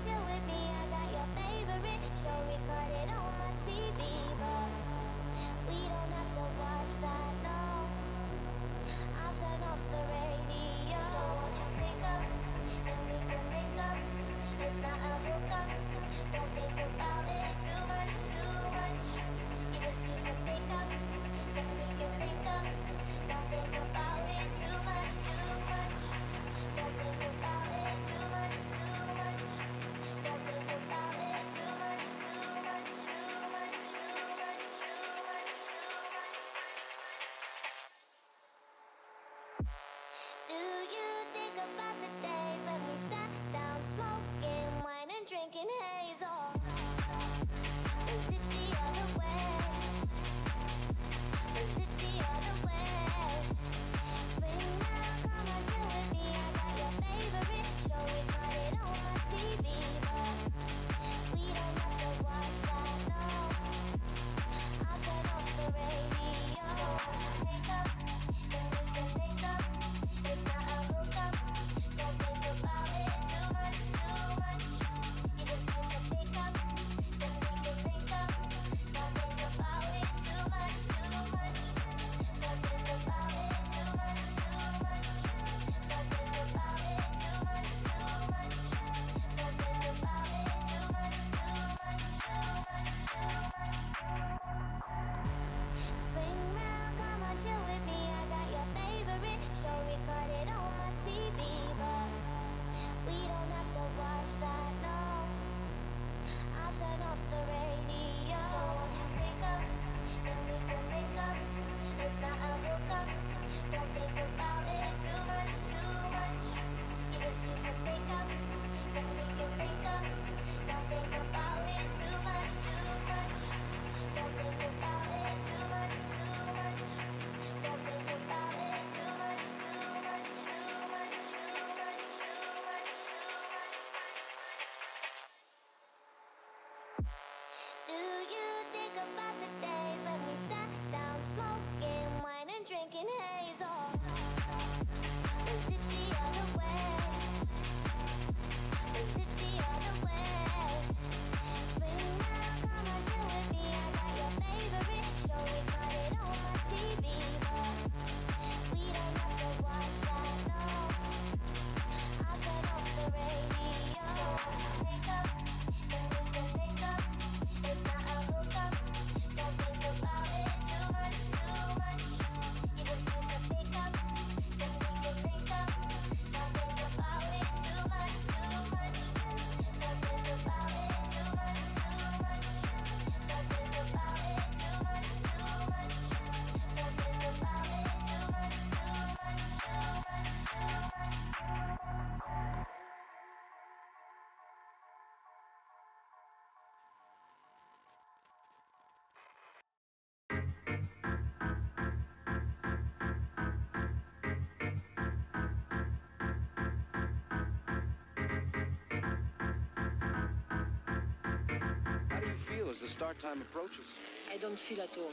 chill with me. I got your favorite show recorded on my TV, but we don't have to watch that, no. I'll turn off the radio. So won't you pick up and we can link up? It's not a hookup. Don't think about it too much, too much. You just need to pick up, then we can link up. Don't think about it too much, too much. Don't think about it too much, too much. Don't think about it too much, too much, too much, too much, too much, too much. Do you think about the days when we sat down smoking wine and drinking haze? Or was it the other way? Was it the other way? Swing round, come on, chill with me. I got your favorite show recorded on my TV, but we don't have to watch that, no. I'll turn off the radio. So won't you pick up, then we can link up. It's not a hookup. Don't think about it too much, too much. You just need to pick up, then we can link up. Don't think about it too much, too much. Don't think about it too much, too much. Don't think about it too much, too much. Don't think about it too much, too much, too much, Swing round, come on, chill with me. I got your favorite show recorded on my TV, but we don't have to watch that, no. I'll turn off the radio. So won't you pick up, then we can link up. It's not a hookup. Don't think about it too much, too much. You just need to pick up, then we can link up. Don't think about it too much, too much. Don't think about it too much, too much. Don't think about it too much, too much, too much, too much, too much, too much. Do you think about the days when we sat down smoking wine and drinking haze? Or was it the other way? Was it the other way? Swing round, come on, chill with me. I got your favorite show recorded on my TV, but we don't have to watch that, no. I'll turn off the radio. So won't you pick up, then we can link up. It's not a hookup. Don't think about it too much, too much. You just need to pick up, then we can link up. Don't think about it too much, too much. Don't think about it too much, too much. Don't think about it too much, too much. Don't think about it too much, too much, too much, How do you feel as the start time approaches? I don't feel at all.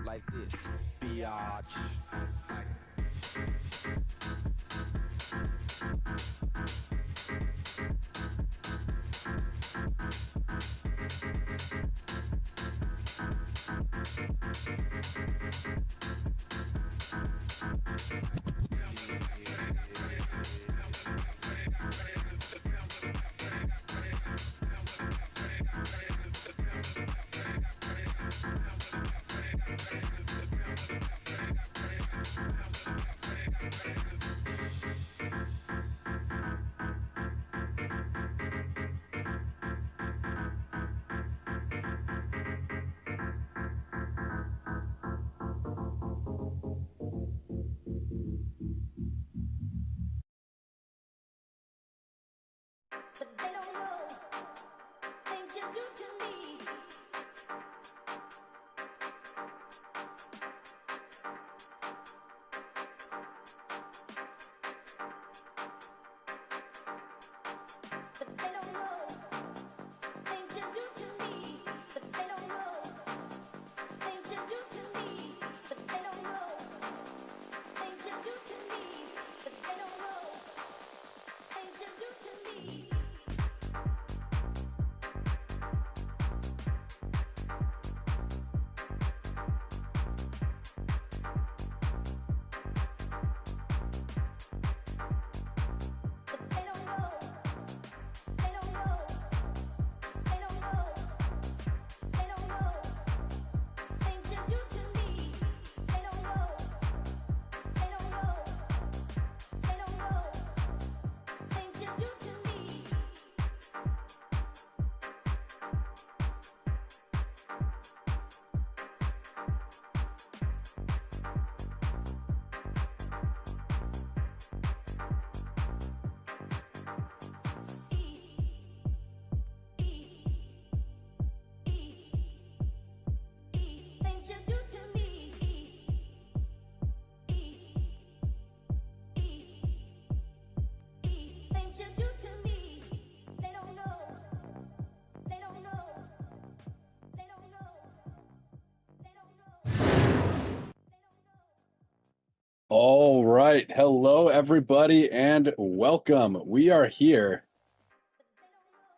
Like this, biatch. but they don't know. Things All right. Hello, everybody, and welcome. We are here.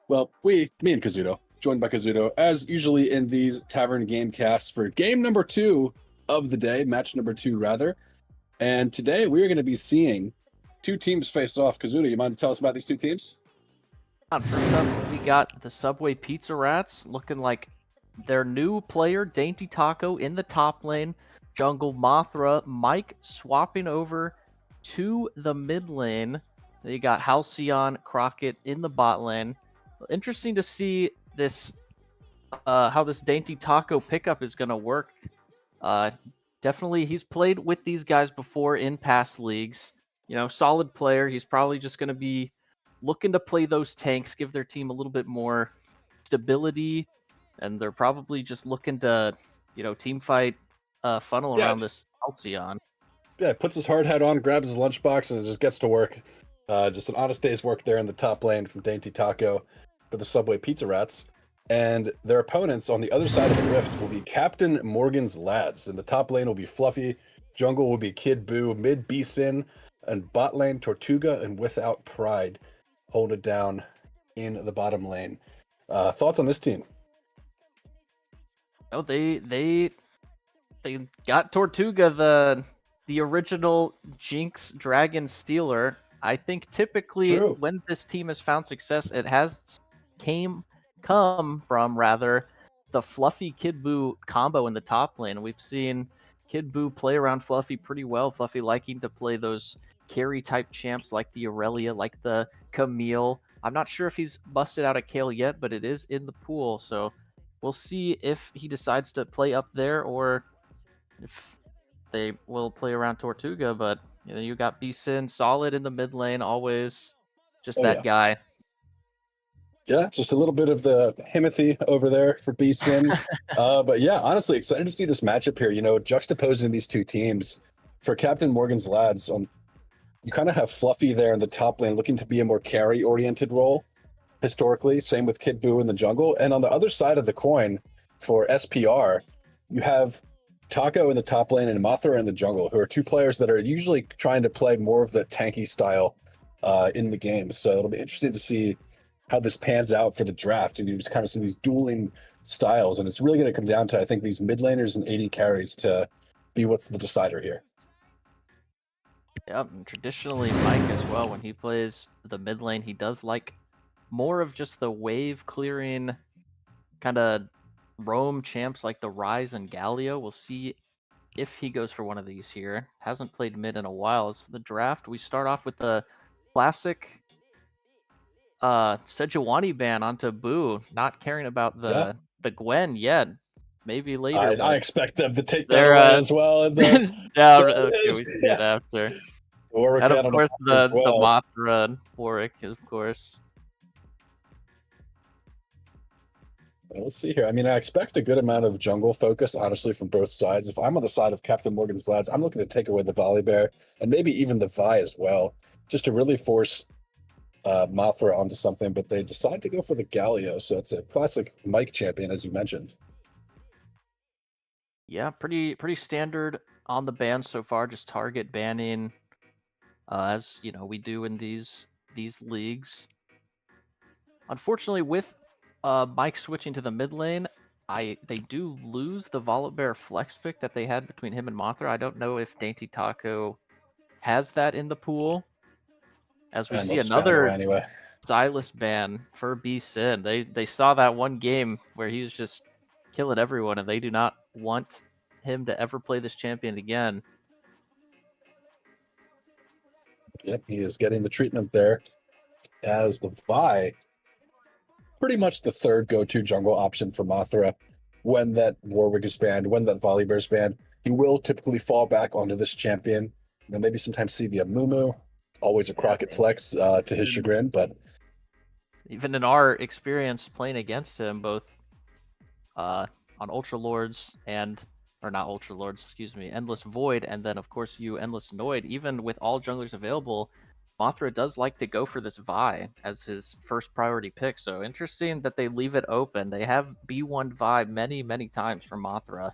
Well, me and Kazuto, joined by Kazuto, as usually in these Tavern game casts for game number 2 of the day, match number 2, rather. And today we are going to be seeing two teams face off. Kazuto, you mind to tell us about these two teams? First up, we got the Subway Pizza Rats looking like their new player, Dainty Taco, in the top lane. Jungle Mothra, Mike swapping over to the mid lane. Then you got Halcyon, Crockett in the bot lane. Interesting to see this, how this Dainty Taco pickup is going to work. Uh, Definitely, he's played with these guys before in past leagues. You know, solid player. He's probably just going to be looking to play those tanks, give their team a little bit more stability, and they're probably just looking to, team fight, funnel Yeah, around this Halcyon. yeah, puts his hard hat on, grabs his lunchbox, and just gets to work. Just an honest day's work there in the top lane from Dainty Taco for the Subway Pizza Rats. And their opponents on the other side of the rift will be Captain Morgan's Lads. In the top lane will be Fluffy, jungle will be Kid Boo, mid B-Sin, and bot lane Tortuga and Without Pride hold it down in the bottom lane. Thoughts on this team? Oh, they got Tortuga, the original Jinx Dragon Stealer. I think typically True. when this team has found success, it has come from rather the Fluffy Kid Buu combo in the top lane. We've seen Kid Buu play around Fluffy pretty well. Fluffy liking to play those carry type champs like the Aurelia, like the Camille. I'm not sure if he's busted out a Kale yet, but it is in the pool, so we'll see if he decides to play up there or if they will play around Tortuga. But you got B-Sin solid in the mid lane, always just Oh, that yeah. guy. Yeah, just a little bit of the Himothy over there for B-Sin. But yeah, honestly, excited to see this matchup here. Juxtaposing these two teams for Captain Morgan's Lads. You kind of have Fluffy there in the top lane looking to be a more carry-oriented role historically. Same with Kid Buu in the jungle. And on the other side of the coin for SPR, you have Taco in the top lane and Mothra in the jungle, who are two players that are usually trying to play more of the tanky style in the game. So it'll be interesting to see how this pans out for the draft. And you just kind of see these dueling styles. And it's really going to come down to, I think, these mid laners and AD carries to be what's the decider here. Yep, and traditionally Mike as well, when he plays the mid lane, he does like more of just the wave clearing kind of roam champs like the Rise and Galio. We'll see if he goes for one of these here. Hasn't played mid in a while. It's the draft. We start off with the classic Sejuani ban onto Boo, not caring about the Gwen yet. Maybe later, I but expect them to take that they're away as well. And yeah, okay, we see it yeah. after. Warwick And of down on course the as the well. Mothra and Warwick, of course. Let's see here. I mean, I expect a good amount of jungle focus, honestly, from both sides. If I'm on the side of Captain Morgan's Lads, I'm looking to take away the Volibear and maybe even the Vi as well, just to really force Mothra onto something. But they decide to go for the Galio, so it's a classic Mike champion, as you mentioned. Yeah, pretty standard on the ban so far. Just target banning, as we do in these leagues. Unfortunately, with Mike switching to the mid lane, they do lose the Volibear flex pick that they had between him and Mothra. I don't know if Dainty Taco has that in the pool. As we And see they'll just ban it away another anyway. Silas ban for B-Sin. They saw that one game where he was just killing everyone, and they do not want him to ever play this champion again. Yep, he is getting the treatment there as the Vi, pretty much the third go-to jungle option for Mothra when that Warwick is banned, when that Volibear is banned. He will typically fall back onto this champion. Maybe sometimes see the Amumu, always a Crockett flex to his chagrin, but Even in our experience playing against him, both on Ultra Lords or not Ultra Lords, excuse me, Endless Void, and then of course you Endless Noid, even with all junglers available, Mothra does like to go for this Vi as his first priority pick. So interesting that they leave it open. They have B1 Vi many times for Mothra.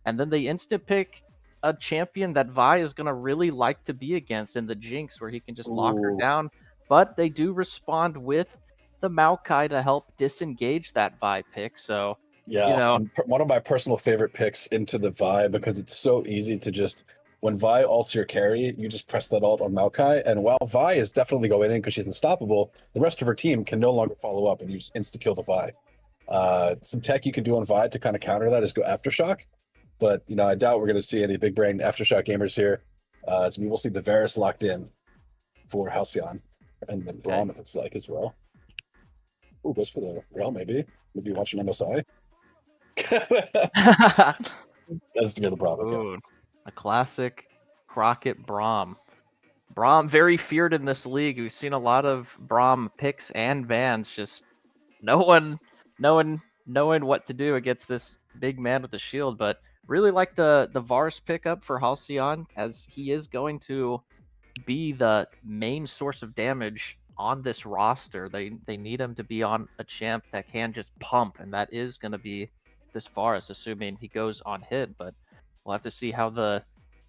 And then they instant pick a champion that Vi is going to really like to be against in the Jinx, where he can just lock her Ooh. down. But they do respond with the Maokai to help disengage that Vi pick. So, Yeah, and one of my personal favorite picks into the Vi, because it's so easy to just, when Vi ults your carry, you just press that ult on Maokai, and while Vi is definitely going in because she's unstoppable, the rest of her team can no longer follow up and you just insta-kill the Vi. Some tech you can do on Vi to kind of counter that is go Aftershock, but I doubt we're going to see any big brain Aftershock gamers here. So we will see the Varus locked in for Halcyon, and then Braum it looks like as well. Oh, goes for the rail maybe. Maybe watching MSI. That's near the Braum. Okay. Ooh, a classic Crockett Braum. Braum very feared in this league. We've seen a lot of Braum picks and bans. Just no one knowing what to do against this big man with the shield. But really like the Varus pickup for Halcyon, as he is going to be the main source of damage on this roster. They need him to be on a champ that can just pump, and that is going to be this Varus, assuming he goes on hit. But we'll have to see how the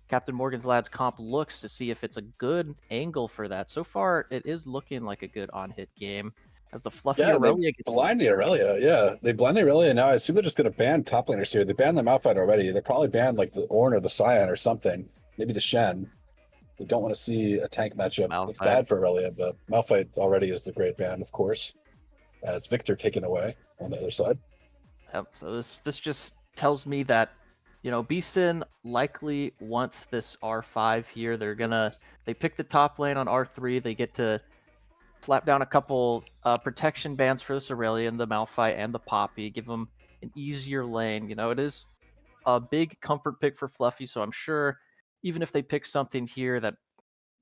Captain Morgan's Lads comp looks to see if it's a good angle for that. So far, it is looking like a good on-hit game. As the Fluffy Aurelia gets... blind the Aurelia, yeah. They blind the Aurelia now. I assume they're just going to ban top laners here. They banned the Malphite already. They probably banned like the Ornn or the Scion or something. Maybe the Shen. We don't want to see a tank matchup. Malphite. It's bad for Aurelia, but Malphite already is the great ban, of course. As Victor taken away on the other side. Yep, so this just tells me that, BSIN likely wants this R5 here. They pick the top lane on R3. They get to slap down a couple protection bans for this Aurelion, the Malphite, and the Poppy. Give them an easier lane. It is a big comfort pick for Fluffy, so I'm sure even if they pick something here that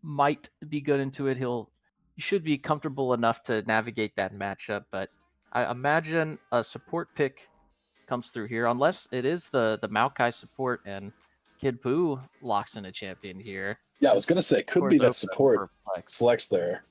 might be good into it, he should be comfortable enough to navigate that matchup. But I imagine a support pick comes through here, unless it is the Maokai support and Kid Buu locks in a champion here. Yeah, I was going to say, could be that support flex there.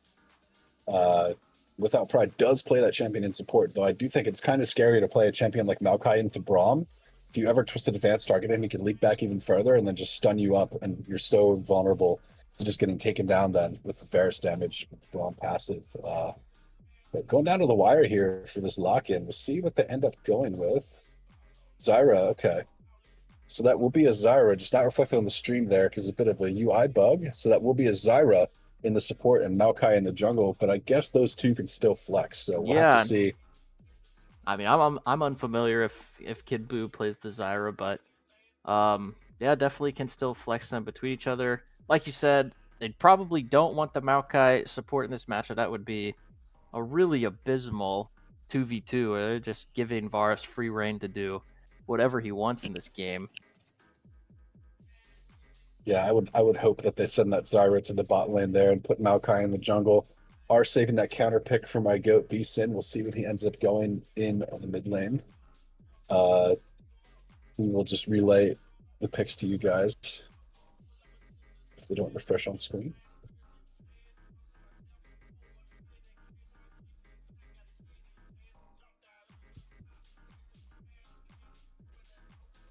Without Pride does play that champion in support, though I do think it's kind of scary to play a champion like Maokai into Braum. If you ever twisted advanced target him, he can leap back even further and then just stun you up, and you're so vulnerable to just getting taken down then with Varus damage with the Braum passive. But going down to the wire here for this lock-in, we'll see what they end up going with. Zyra, okay. So that will be a Zyra, just not reflected on the stream there because a bit of a UI bug. So that will be a Zyra in the support and Maokai in the jungle, but I guess those two can still flex. So we'll have to see. I mean, I'm unfamiliar if Kid Buu plays the Zyra, but yeah, definitely can still flex them between each other. Like you said, they probably don't want the Maokai support in this matchup. That would be a really abysmal 2v2, where they're just giving Varus free reign to do whatever he wants in this game. Yeah, I would hope that they send that Zyra to the bot lane there and put Maokai in the jungle. Are saving that counter pick for my goat BSIN. We'll see what he ends up going in on the mid lane. We will just relay the picks to you guys if they don't refresh on screen.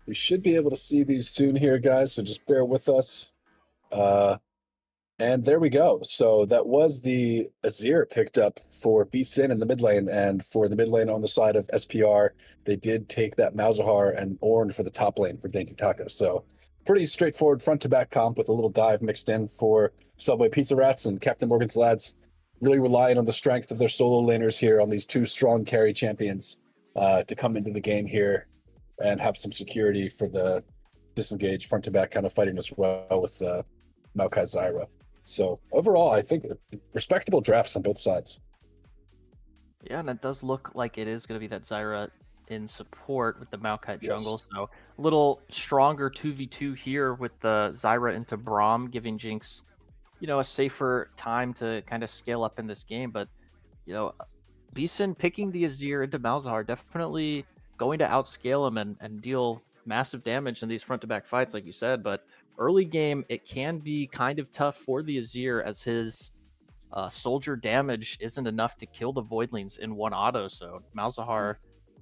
We should be able to see these soon here, guys, so just bear with us. And there we go. So that was the Azir picked up for BSIN in the mid lane, and for the mid lane on the side of SPR, they did take that Malzahar and Ornn for the top lane for Dainty Taco. So pretty straightforward front to back comp with a little dive mixed in for Subway Pizza Rats and Captain Morgan's Lads, really relying on the strength of their solo laners here on these two strong carry champions to come into the game here and have some security for the disengage front to back kind of fighting as well with Maokai Zyra. So overall, I think respectable drafts on both sides. Yeah, and it does look like it is going to be that Zyra in support with the Maokai jungle. So a little stronger 2v2 here with the Zyra into Braum, giving Jinx, a safer time to kind of scale up in this game. But, BSIN picking the Azir into Malzahar, definitely going to outscale him and deal massive damage in these front-to-back fights, like you said. But early game, it can be kind of tough for the Azir, as his soldier damage isn't enough to kill the Voidlings in one auto. So Malzahar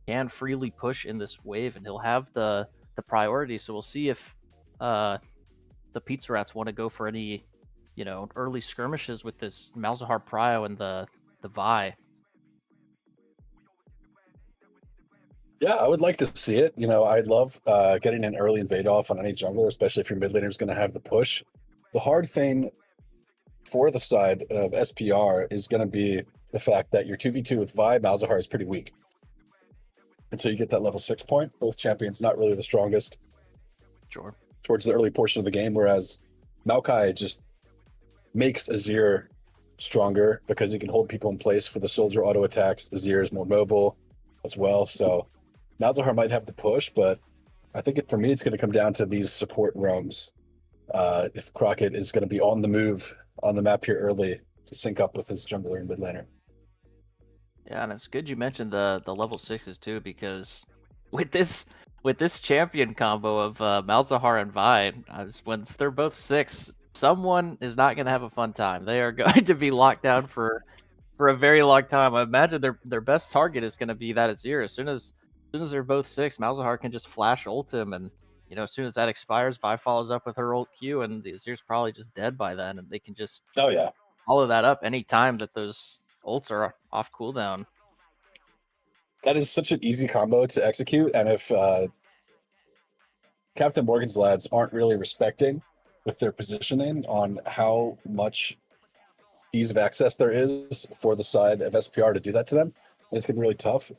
can freely push in this wave, and he'll have the priority. So we'll see if the Pizza Rats want to go for any, early skirmishes with this Malzahar Prio and the Vi. Yeah, I would like to see it. I'd love getting an early invade off on any jungler, especially if your mid laner is going to have the push. The hard thing for the side of SPR is going to be the fact that your 2v2 with Vi Malzahar is pretty weak. Until you get that level 6 point, both champions not really the strongest Sure. towards the early portion of the game, whereas Maokai just makes Azir stronger because he can hold people in place for the soldier auto attacks. Azir is more mobile as well, so Malzahar might have the push, but I think for me it's going to come down to these support roams. If Crockett is going to be on the move on the map here early to sync up with his jungler and mid laner. Yeah, and it's good you mentioned the level 6s too, because with this champion combo of Malzahar and Vi, once they're both 6, someone is not going to have a fun time. They are going to be locked down for a very long time. I imagine their best target is going to be that Azir. As soon as they're both 6, Malzahar can just flash ult him, and as soon as that expires, Vi follows up with her ult Q, and the Azir's probably just dead by then, and they can just follow that up any time that those ults are off cooldown. That is such an easy combo to execute, and if Captain Morgan's lads aren't really respecting with their positioning on how much ease of access there is for the side of SPR to do that to them, it's going to be really tough.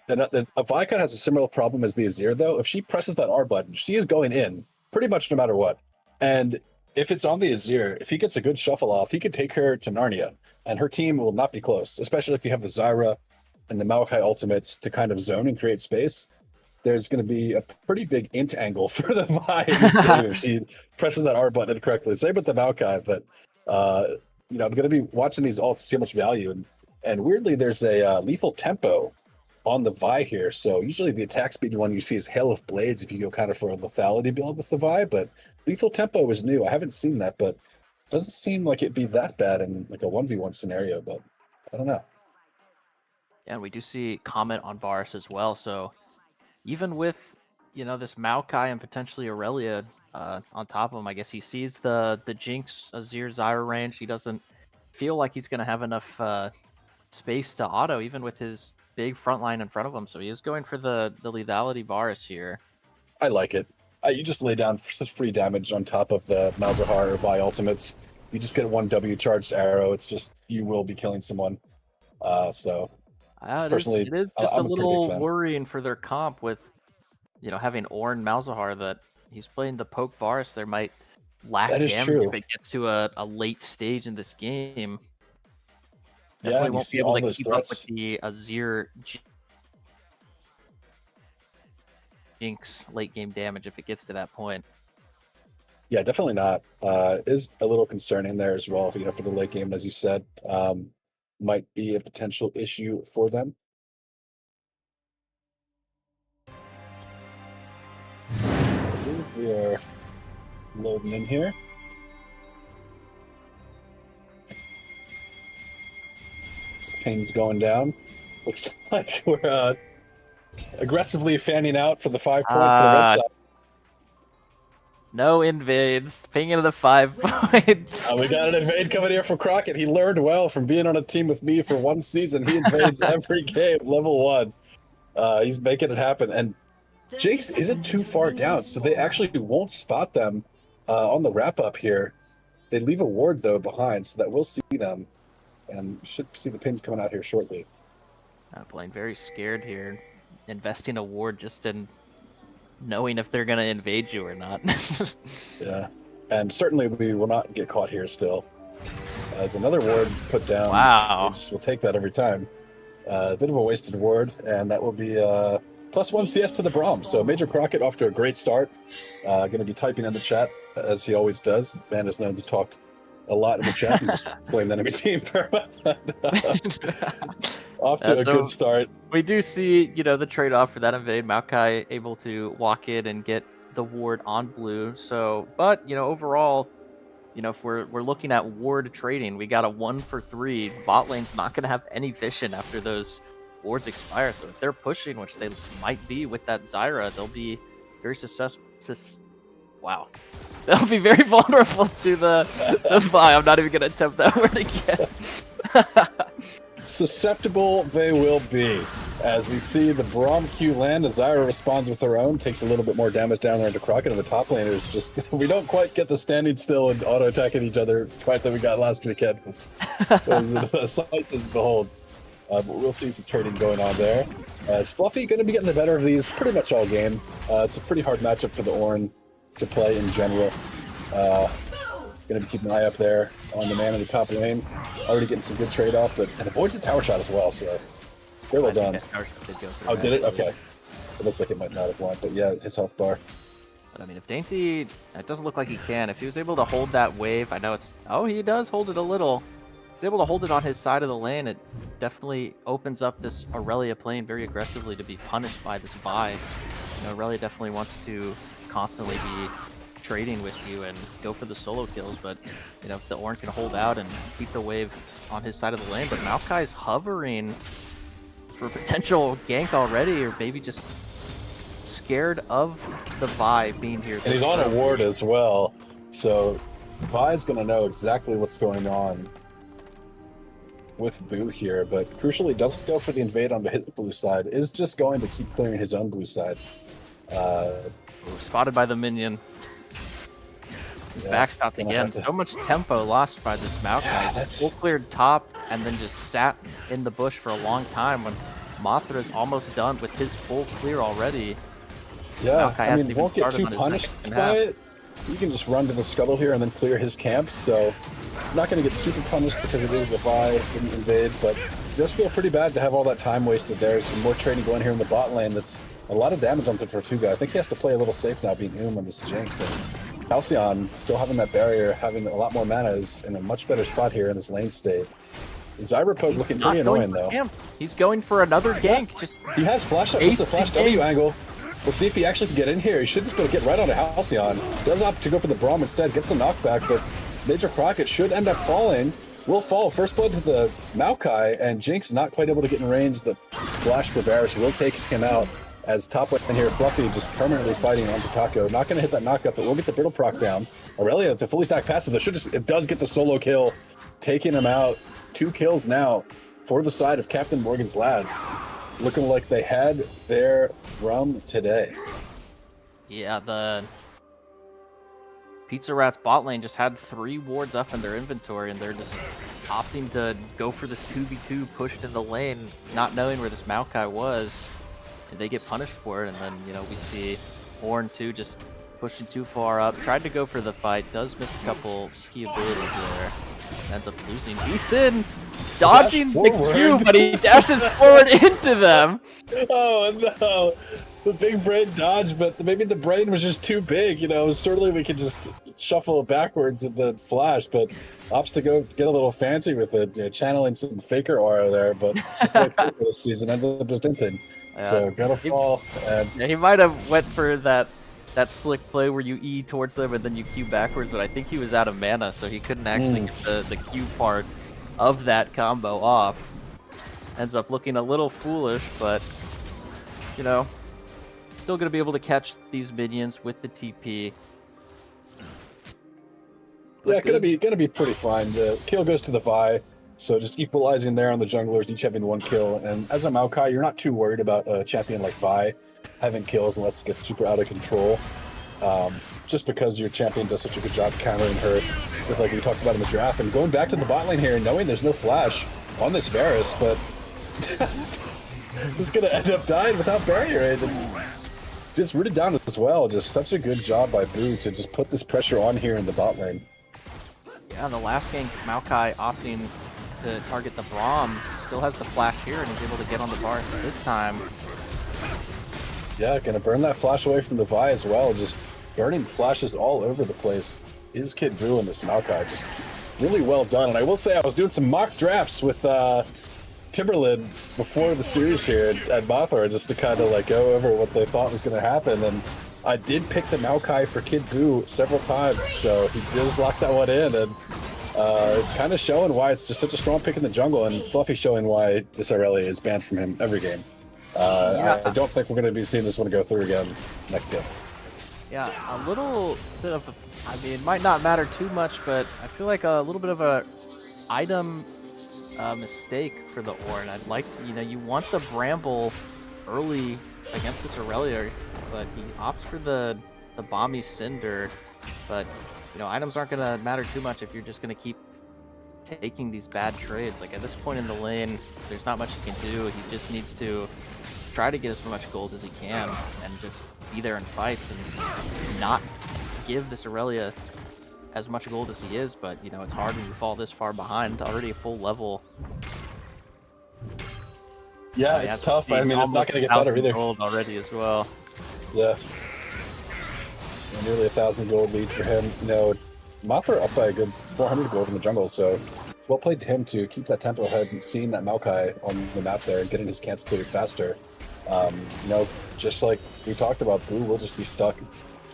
Then Vicon has a similar problem as the Azir, though. If she presses that R button, she is going in pretty much no matter what. And if it's on the Azir, if he gets a good shuffle off, he could take her to Narnia, and her team will not be close, especially if you have the Zyra and the Maokai ultimates to kind of zone and create space. There's going to be a pretty big int angle for the Vi in this game if she presses that R button incorrectly. Same with the Maokai, but I'm going to be watching these ults to see how much value. And weirdly, there's a lethal tempo on the Vi here. So usually the attack speed one you see is Hail of Blades if you go kind of for a lethality build with the Vi, but lethal tempo is new. I haven't seen that, but it doesn't seem like it'd be that bad in like a 1v1 scenario, but I don't know. Yeah, and we do see comment on Varus as well. So even with this Maokai and potentially Aurelia on top of him, I guess he sees the Jinx Azir Zyra range. He doesn't feel like he's going to have enough space to auto, even with his big front line in front of him. So he is going for the lethality Varus here. I like it. You just lay down such free damage on top of the Malzahar or Vi ultimates. You just get one W charged arrow. It's just you will be killing someone. Personally, it is just I'm a little fan. worrying for their comp with having Ornn Malzahar that he's playing the poke Varus. There might lack damage if it gets to a late stage in this game. Definitely won't be able to keep up with the Azir Jinx late game damage if it gets to that point. Yeah, definitely not. Is a little concerning there as well. For the late game, as you said, might be a potential issue for them. I believe we are loading in here. This ping's going down. Looks like we're aggressively fanning out for the 5 point for the red side. No invades. Ping into the 5 points. We got an invade coming here from Crockett. He learned well from being on a team with me for one season. He invades every game, level 1. He's making it happen. And Jinx isn't too far down, so they actually won't spot them on the wrap-up here. They leave a ward, though, behind, so that we'll see them. And we should see the pins coming out here shortly. Playing very scared here. Investing a ward just in knowing if they're going to invade you or not. Yeah, and certainly we will not get caught here still. As another ward put down. Wow. We'll take that every time. A bit of a wasted ward, and that will be +1 CS to the Braum. So Major Crockett off to a great start. Going to be typing in the chat, as he always does. Man is known to talk a lot in the chat and just flame the enemy team. Off to a good start. We do see, the trade-off for that invade. Maokai able to walk in and get the ward on blue. So, but, overall, if we're looking at ward trading, we got a 1 for 3. Bot lane's not going to have any vision after those wards expire. So if they're pushing, which they might be with that Zyra, they'll be very Wow. They'll be very vulnerable to the Vi. I'm not even going to attempt that word again. Susceptible they will be. As we see the Braum Q land, Zyra responds with her own, takes a little bit more damage down there into Crockett, and the top laners just, we don't quite get the standing still and auto-attacking each other quite that we got last weekend. A sight to behold. But we'll see some trading going on there. Is Fluffy going to be getting the better of these pretty much all game? It's a pretty hard matchup for the Ornn to play in general. Going to be keeping an eye up there on the man in the top lane. Already getting some good trade-off, but and avoids the tower shot as well, so very well done. Oh, did it? Okay. It looked like it might not have won, but yeah, his health bar. But I mean, if Dainty, it doesn't look like he can. If he was able to hold that wave, I know it's... Oh, he does hold it a little. He's able to hold it on his side of the lane. It definitely opens up this Aurelia playing very aggressively to be punished by this Vi. You know, Aurelia definitely wants to constantly be trading with you and go for the solo kills, but you know, if the Ornn can hold out and keep the wave on his side of the lane, but Maokai's hovering for potential gank already, or maybe just scared of the Vi being here. And he's on a ward as well, so Vi's gonna know exactly what's going on with Boo here, but crucially doesn't go for the invade on the blue side, is just going to keep clearing his own blue side. Spotted by the minion. Yeah, Backstopped again. So much tempo lost by this Maokai. Yeah, Full cleared top and then just sat in the bush for a long time when Mothra is almost done with his full clear already. Yeah, Maokai I mean, won't get too punished by it. You can just run to the scuttle here and then clear his camp, so not going to get super punished because it is a Vi, didn't invade, but it does feel pretty bad to have all that time wasted there. Some more trading going here in the bot lane. That's a lot of damage on the Tortuga. I think he has to play a little safe now being on this Jinx. And Halcyon, still having that barrier, having a lot more mana, is in a much better spot here in this lane state. Zyra Poke looking pretty annoying, though. He's going for another gank. Just he has flash up. This is a flash W angle. We'll see if he actually can get in here. He should just be able to get right onto Halcyon. Does opt to go for the Braum instead. Gets the knockback, but Major Crockett should end up falling. Will fall. First blood to the Maokai, and Jinx not quite able to get in range. The flash for Varus will take him out. As top lane here, Fluffy just permanently fighting onto Taco. Not going to hit that knockup, but we'll get the brittle proc down. Aurelia, the fully stacked passive, it does get the solo kill, taking him out. 2 kills now for the side of Captain Morgan's lads. Looking like they had their rum today. yeah, the Pizza Rats bot lane just had 3 wards up in their inventory, and they're just opting to go for this 2v2 pushed in the lane, not knowing where this Maokai was. And they get punished for it, and then, you know, we see Ornn too just pushing too far up. Tried to go for the fight, does miss a couple key abilities there. Ends up losing. Beeson dodging the Q, but he dashes forward into them. Oh no! The big brain dodge, but maybe the brain was just too big. You know, certainly we could just shuffle it backwards in the flash, but opts to go get a little fancy with it, channeling some faker aura there. But just like this season ends up just hinting. So gotta fall. And yeah, he might have went for that slick play where you E towards them and then you Q backwards, but I think he was out of mana, so he couldn't actually get the Q part of that combo off. Ends up looking a little foolish, but you know, still gonna be able to catch these minions with the TP. Yeah, gonna be pretty fine. The kill goes to the Vi. So just equalizing there on the junglers, each having 1 kill. And as a Maokai, you're not too worried about a champion like Vi having kills unless it gets super out of control. Just because your champion does such a good job countering her, with like we talked about in the draft. And going back to the bot lane here and knowing there's no flash on this Varus, but just gonna end up dying without barrier aid. And just rooted down as well. Just such a good job by Boo to just put this pressure on here in the bot lane. Yeah, the last game, Maokai opting to target the Braum, still has the flash here, and he's able to get on the bars this time. Yeah, gonna burn that flash away from the Vi as well. Just burning flashes all over the place. Is Kid Boo and this Maokai just really well done. And I will say I was doing some mock drafts with Timberland before the series here at Mothra, just to kind of like go over what they thought was gonna happen. And I did pick the Maokai for Kid Boo several times, so he does lock that one in, and it's kind of showing why it's just such a strong pick in the jungle, and Fluffy showing why this Aurelia is banned from him every game. I don't think we're going to be seeing this one go through again next game. Yeah, a little bit of I mean, it might not matter too much, but I feel like a little bit of a item mistake for the Ornn. I'd like, you want the Bramble early against this Aurelia, but he opts for the Bomby Cinder. But, items aren't going to matter too much if you're just going to keep taking these bad trades. Like, at this point in the lane, there's not much he can do. He just needs to try to get as much gold as he can and just be there in fights and not give this Aurelia as much gold as he is, but it's hard when you fall this far behind. Already a full level. Yeah, it's tough. I mean, it's not going to get better either. Gold already as well. Yeah. Nearly 1,000 gold lead for him. Mothra up by a good 400 gold in the jungle, so well played to him to keep that tempo ahead and seeing that Maokai on the map there and getting his camps cleared faster. Just like we talked about, Boo will just be stuck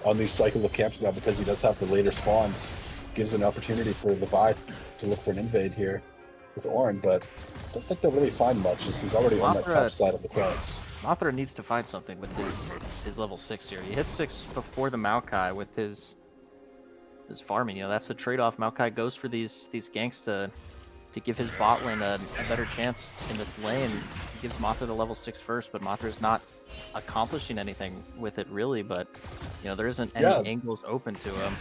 on these cycle of camps now because he does have the later spawns. Gives an opportunity for the Vi to look for an invade here with Ornn, but I don't think they'll really find much as he's already on that top side of the crowds. Mothra needs to find something with his level 6 here. He hit 6 before the Maokai with his farming. That's the trade-off. Maokai goes for these ganks to give his bot lane a better chance in this lane. He gives Mothra the level 6 first, but Mothra's not accomplishing anything with it really, but there isn't any angles open to him.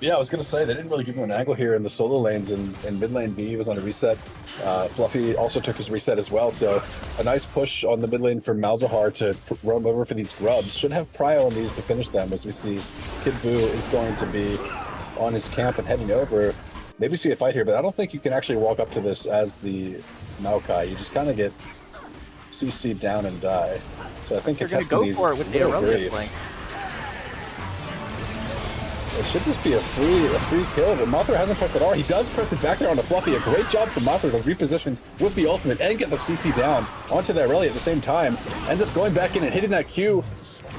Yeah, I was going to say, they didn't really give him an angle here in the solo lanes, and mid lane B was on a reset. Fluffy also took his reset as well, so a nice push on the mid lane for Malzahar to roam over for these grubs. Should have prio on these to finish them, as we see Kid Buu is going to be on his camp and heading over. Maybe see a fight here, but I don't think you can actually walk up to this as the Maokai. You just kind of get CC'd down and die. So I think they're going to go for it with the Aurelia flank. It should just be a free kill, but Mothra hasn't pressed it R. He does press it back there on the Fluffy. A great job from Mothra to reposition with the ultimate and get the CC down onto the Aurelia at the same time. Ends up going back in and hitting that Q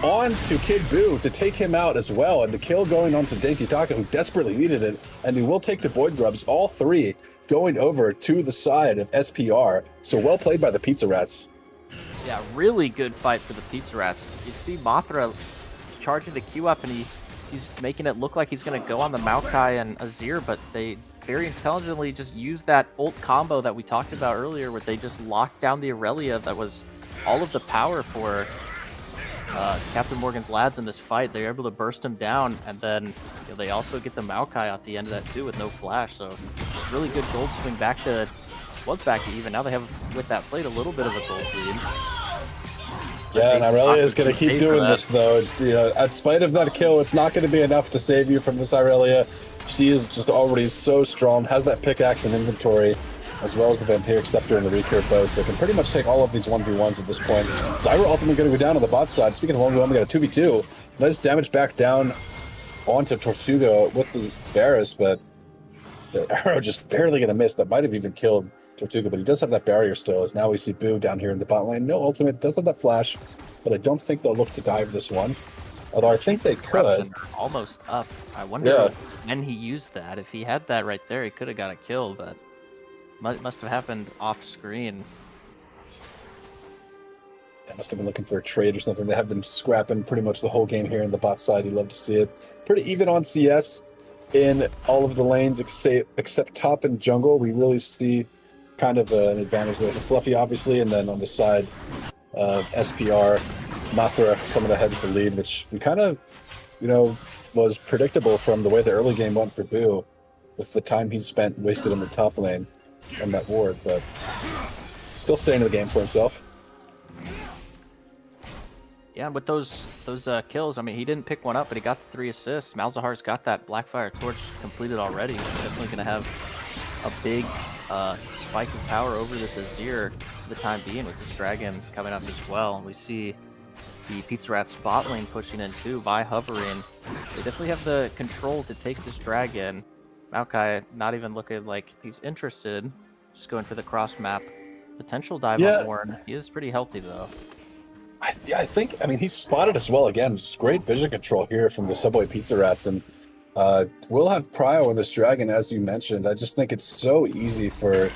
onto Kid Buu to take him out as well. And the kill going on to Dainty Taka, who desperately needed it. And he will take the Void Grubs, all three going over to the side of SPR. So well played by the Pizza Rats. Yeah, really good fight for the Pizza Rats. You see Mothra charging the Q up, and he's making it look like he's going to go on the Maokai and Azir, but they very intelligently just used that ult combo that we talked about earlier, where they just locked down the Aurelia that was all of the power for Captain Morgan's lads in this fight. They're able to burst him down, and then they also get the Maokai at the end of that too with no flash, so really good gold swing back to even. Now they have, with that plate, a little bit of a gold lead. Yeah, and Aurelia is going to keep doing this, though. In spite of that kill, it's not going to be enough to save you from this Aurelia. She is just already so strong, has that pickaxe in inventory, as well as the Vampiric Scepter and the recurve bow, so can pretty much take all of these 1v1s at this point. Zyra ultimately going to go down on the bot side. Speaking of 1v1, we got a 2v2. Nice damage back down onto Tortuga with the Varus, but the arrow just barely going to miss. That might have even killed Tortuga, but he does have that barrier still, as now we see Buu down here in the bot lane. No ultimate, does have that flash, but I don't think they'll look to dive this one. Although I think they could. Almost up. I wonder when he used that. If he had that right there, he could have got a kill, but must have happened off screen. They must have been looking for a trade or something. They have been scrapping pretty much the whole game here in the bot side. You love to see it. Pretty even on CS in all of the lanes except top and jungle. We really see kind of an advantage there for Fluffy, obviously, and then on the side of SPR, Mothra coming ahead with the lead, which we kind of, was predictable from the way the early game went for Buu, with the time he spent wasted in the top lane on that ward, but still staying in the game for himself. Yeah, and with those kills, I mean, he didn't pick one up, but he got the 3 assists. Malzahar's got that Blackfire Torch completed already. He's definitely going to have a big spike of power over this Azir for the time being, with this dragon coming up as well. And we see the Pizza Rats bot lane pushing in too by hovering. They definitely have the control to take this dragon. Maokai not even looking like he's interested, just going for the cross map potential dive on Ornn. He is pretty healthy though. I think, he's spotted as well again. It's great vision control here from the Subway Pizza Rats, and we'll have prio on this dragon, as you mentioned. I just think it's so easy for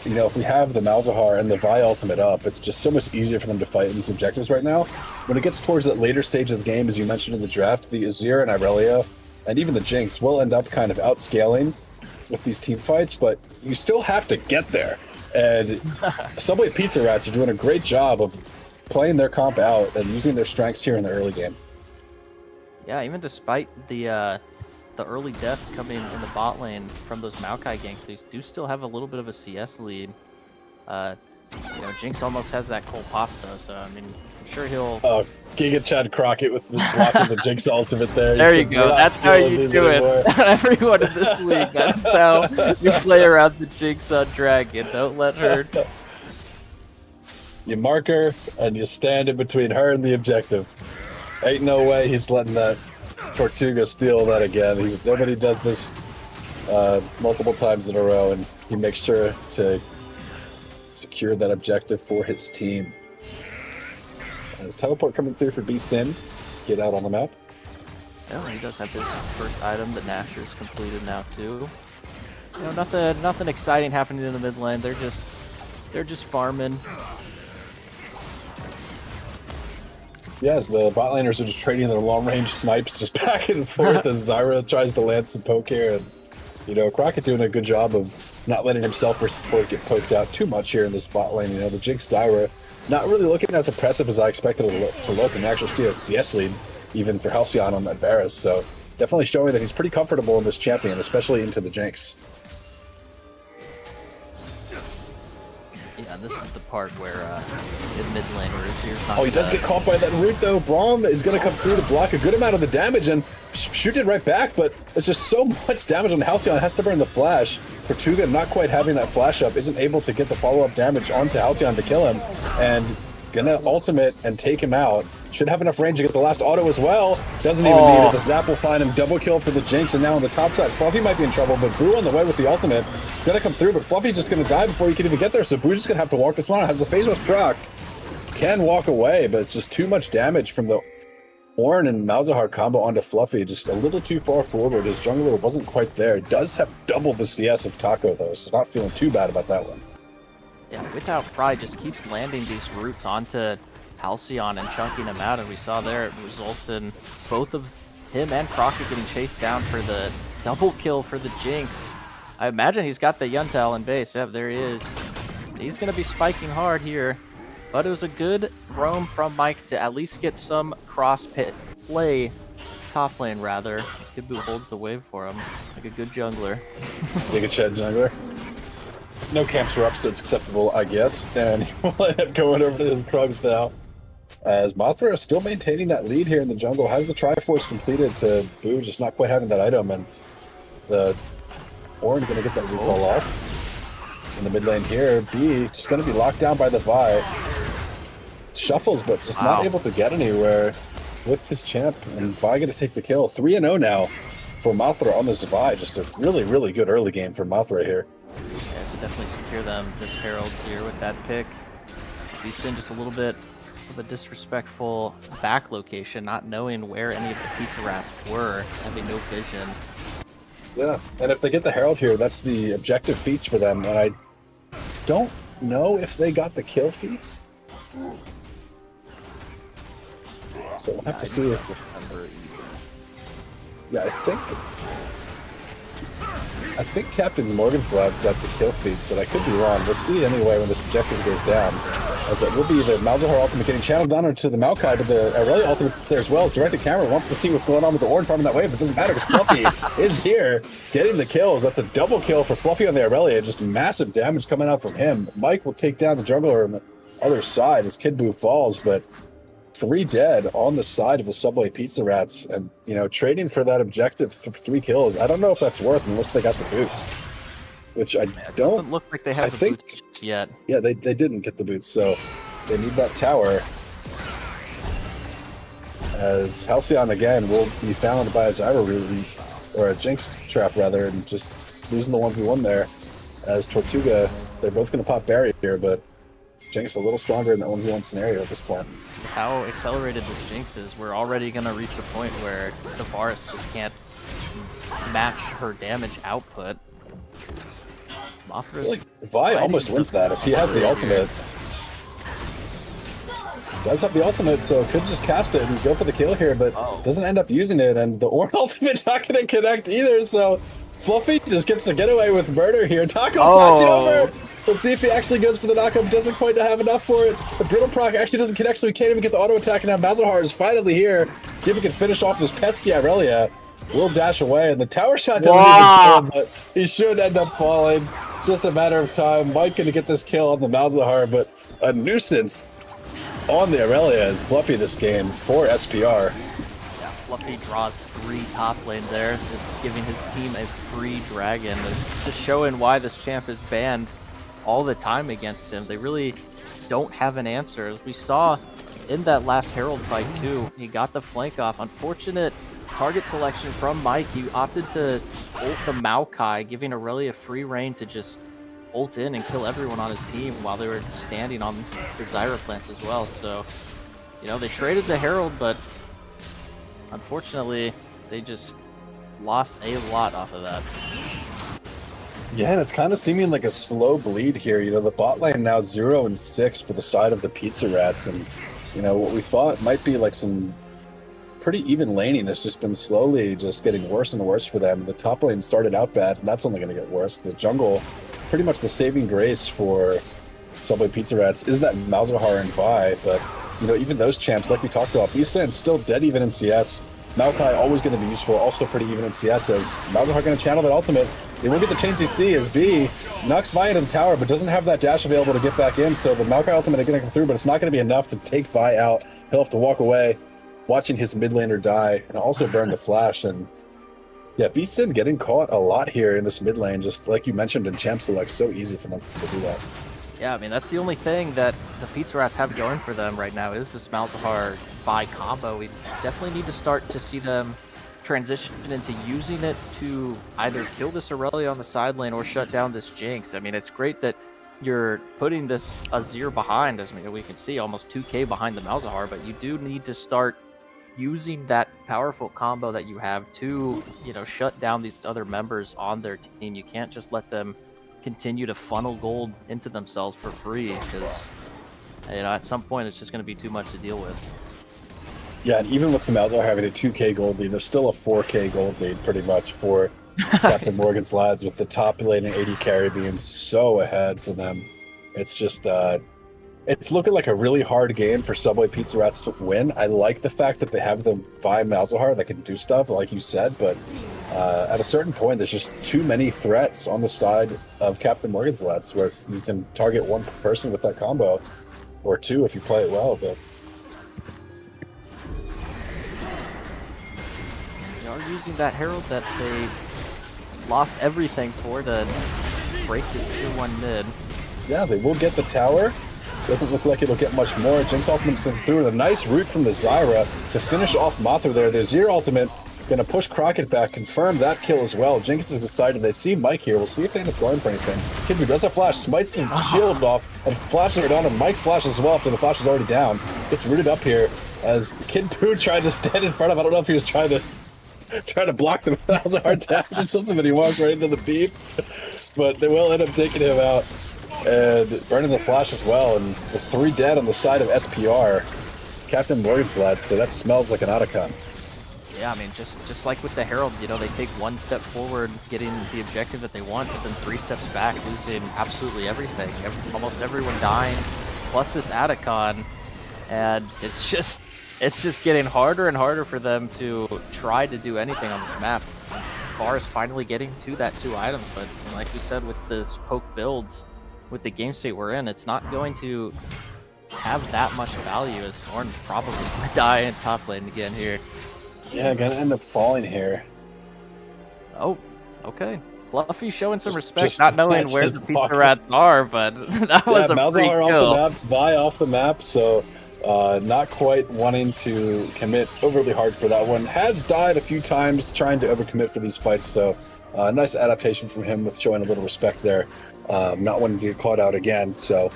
you know, if we have the Malzahar and the Vi ultimate up, it's just so much easier for them to fight in these objectives right now. When it gets towards that later stage of the game, as you mentioned in the draft, the Azir and Irelia, and even the Jinx will end up kind of outscaling with these team fights, but you still have to get there. And Subway Pizza Rats are doing a great job of playing their comp out and using their strengths here in the early game. Yeah, even despite the early deaths coming in the bot lane from those Maokai ganks, they do still have a little bit of a CS lead. You know, Jinx almost has that Cole Pasta, so I mean, I'm sure he'll... Giga Chad Crockett with the blocking the Jinx ultimate there. There you go, that's how you do it. Everyone in this league, that's how you play around the Jinx on Dragon. Don't let her... You mark her, and you stand in between her and the objective. Ain't no way he's letting that Tortuga steal that again. Nobody does this multiple times in a row, and he makes sure to secure that objective for his team. As teleport coming through for B-Sin, get out on the map. Yeah, he does have his first item. The Nasher's completed now too. You know, nothing exciting happening in the mid lane. They're just farming. Yes, the bot laners are just trading their long-range snipes just back and forth as Zyra tries to land some poke here. And, you know, Crockett doing a good job of not letting himself or support get poked out too much here in this bot lane. You know, the Jinx Zyra not really looking as impressive as I expected it to look, and actually see a CS lead even for Halcyon on that Varus. So definitely showing that he's pretty comfortable in this champion, especially into the Jinx. Yeah, this is the part where in mid lane where Azir's not... Oh, he does get caught by that root though. Braum is going to come through to block a good amount of the damage and shoot it right back, but it's just so much damage on Halcyon. Has to burn the flash. Tortuga not quite having that flash up, isn't able to get the follow-up damage onto Halcyon to kill him, and gonna ultimate and take him out. Should have enough range to get the last auto as well. Doesn't even need it. The Zap will find him. Double kill for the Jinx, and now on the top side, Fluffy might be in trouble, but Boo on the way with the ultimate. Gonna come through, but Fluffy's just gonna die before he can even get there, so Boo's just gonna have to walk this one out. Has the phase rush procced. Can walk away, but it's just too much damage from the Ornn and Malzahar combo onto Fluffy. Just a little too far forward. His jungler wasn't quite there. It does have double the CS of Taco, though, so not feeling too bad about that one. Yeah, Without Pride just keeps landing these roots onto Halcyon and chunking him out, and we saw there it results in both of him and Crockett getting chased down for the double kill for the Jinx. I imagine he's got the Yuntal in base. Yep, there he is. He's going to be spiking hard here, but it was a good roam from Mike to at least get some cross pit play top lane rather. Kidbu holds the wave for him like a good jungler. Giga Chad jungler. No camps were up, so it's acceptable, I guess. And we'll end up going over to his Krugs now. As Mothra is still maintaining that lead here in the jungle, has the Triforce completed to Boo, just not quite having that item, and the Ornn going to get that recall off. In the mid lane here, B just going to be locked down by the Vi. Shuffles, but just not able to get anywhere with his champ, and Vi going to take the kill. 3-0 now for Mothra on this Vi. Just a really, really good early game for Mothra here. Yeah, to definitely secure them this Herald here with that pick. B-Sin just a little bit of a disrespectful back location, not knowing where any of the pizza rats were, having no vision. Yeah, and if they get the Herald here, that's the objective feats for them, and I don't know if they got the kill feats. So we'll have to see if... Yeah, I think Captain Morgan's lad's got the kill feeds, but I could be wrong. We'll see anyway when this objective goes down. As that will be the Malzahar ultimate getting channeled down into the Maokai, but the Irelia ultimate there as well. Directed camera wants to see what's going on with the Ornn farming that wave, but it doesn't matter because Fluffy is here getting the kills. That's a double kill for Fluffy on the Irelia. Just massive damage coming out from him. Mike will take down the jungler on the other side as Kidbu falls, but 3 dead on the side of the Subway Pizza Rats, and you know, trading for that objective for 3 kills. I don't know if that's worth unless they got the boots, which I don't. Doesn't look like they have the boots yet. Yeah, they didn't get the boots, so they need that tower. As Halcyon again will be found by a Zyra root, or a Jinx trap rather, and just losing the 1v1 there. As Tortuga, they're both going to pop barrier, but Jinx a little stronger in the 1v1 scenario at this point. How accelerated this Jinx is, we're already going to reach the point where the Varus just can't match her damage output. Mothra's Vi almost wins that if he has the ultimate. Does have the ultimate, so could just cast it and go for the kill here, but doesn't end up using it, and the Ornn ultimate not going to connect either, so Fluffy just gets the getaway with murder here. Taco flashing over! Let's see if he actually goes for the knockup. Doesn't quite have enough for it. The Brittle proc actually doesn't connect, so he can't even get the auto attack, and now Malzahar is finally here. See if he can finish off this pesky Irelia. Will dash away, and the tower shot doesn't even kill, but he should end up falling. It's just a matter of time. Mike gonna get this kill on the Malzahar, but a nuisance on the Irelia is Fluffy this game for SPR. Yeah, Fluffy draws 3 top lane there, just giving his team a free dragon. It's just showing why this champ is banned all the time against him. They really don't have an answer. As we saw in that last Herald fight too, he got the flank off. Unfortunate target selection from Mike. He opted to ult the Maokai, giving Aurelia free reign to just ult in and kill everyone on his team while they were standing on the Zyra plants as well. So, you know, they traded the Herald, but unfortunately, they just lost a lot off of that. Yeah, and it's kind of seeming like a slow bleed here. You know, the bot lane now 0-6 for the side of the Pizza Rats, and, you know, what we thought might be like some pretty even laning has just been slowly just getting worse and worse for them. The top lane started out bad, and that's only going to get worse. The jungle, pretty much the saving grace for Subway Pizza Rats is that Malzahar and Vi, but, you know, even those champs, like we talked about, Lisa still dead even in CS. Maokai always going to be useful, also pretty even in CS, as Malzahar going to channel that ultimate. They will get the chain CC as B knocks Vi into the tower, but doesn't have that dash available to get back in, so the Maokai ultimate is going to come through, but it's not going to be enough to take Vi out. He'll have to walk away, watching his mid laner die, and also burn the flash. And yeah, B-Sin getting caught a lot here in this mid lane, just like you mentioned in Champ Select, so easy for them to do that. Yeah, I mean, that's the only thing that the Pizza Rats have going for them right now is this Malzahar Vi combo. We definitely need to start to see them transition into using it to either kill this Aurelia on the side lane or shut down this Jinx. I mean, it's great that you're putting this Azir behind, as we can see, almost 2k behind the Malzahar, but you do need to start using that powerful combo that you have to, you know, shut down these other members on their team. You can't just let them continue to funnel gold into themselves for free, because, you know, at some point it's just going to be too much to deal with. Yeah, and even with the Malzahar having a 2k gold lead, there's still a 4k gold lead pretty much for Captain Morgan's lads, with the top lane and 80 carry being so ahead for them. It's just, it's looking like a really hard game for Subway Pizza Rats to win. I like the fact that they have the Vi Malzahar that can do stuff, like you said, but at a certain point, there's just too many threats on the side of Captain Morgan's lads, where you can target one person with that combo, or two if you play it well, but... They are using that Herald that they lost everything for to break this tier 1 mid. Yeah, they will get the tower. Doesn't look like it'll get much more. Jinx ultimate's going through with a nice root from the Zyra to finish off Mothra there. The Azir ultimate going to push Crockett back, confirm that kill as well. Jinx has decided they see Mike here. We'll see if they end up going for anything. Kid Buu does have flash, smites the shield off, and flashes her down, and Mike flashes as well after the flash is already down. Gets rooted up here as Kid Buu tried to stand in front of, I don't know if he was trying to block the Malzahar dash or something, but he walked right into the beep. But they will end up taking him out and burning the flash as well, and the 3 dead on the side of SPR, Captain Morgan's lads, so that smells like an Otacon. Yeah, I mean, just like with the Herald, you know, they take 1 step forward, getting the objective that they want, but then 3 steps back, losing absolutely everything. Almost everyone dying, plus this Otacon, and it's just getting harder and harder for them to try to do anything on this map. Bar is finally getting to that 2 items, but like we said with this poke builds, with the game state we're in, it's not going to have that much value, as Ornn probably going to die in top lane again here. Yeah, gonna end up falling here. Oh, okay. Fluffy showing some respect, not knowing where the Pizza Rats are, but that was a free Malzahar kill. off the map, Vi off the map, so not quite wanting to commit overly hard for that one. Has died a few times trying to overcommit for these fights, so nice adaptation from him with showing a little respect there. Not wanting to get caught out again, so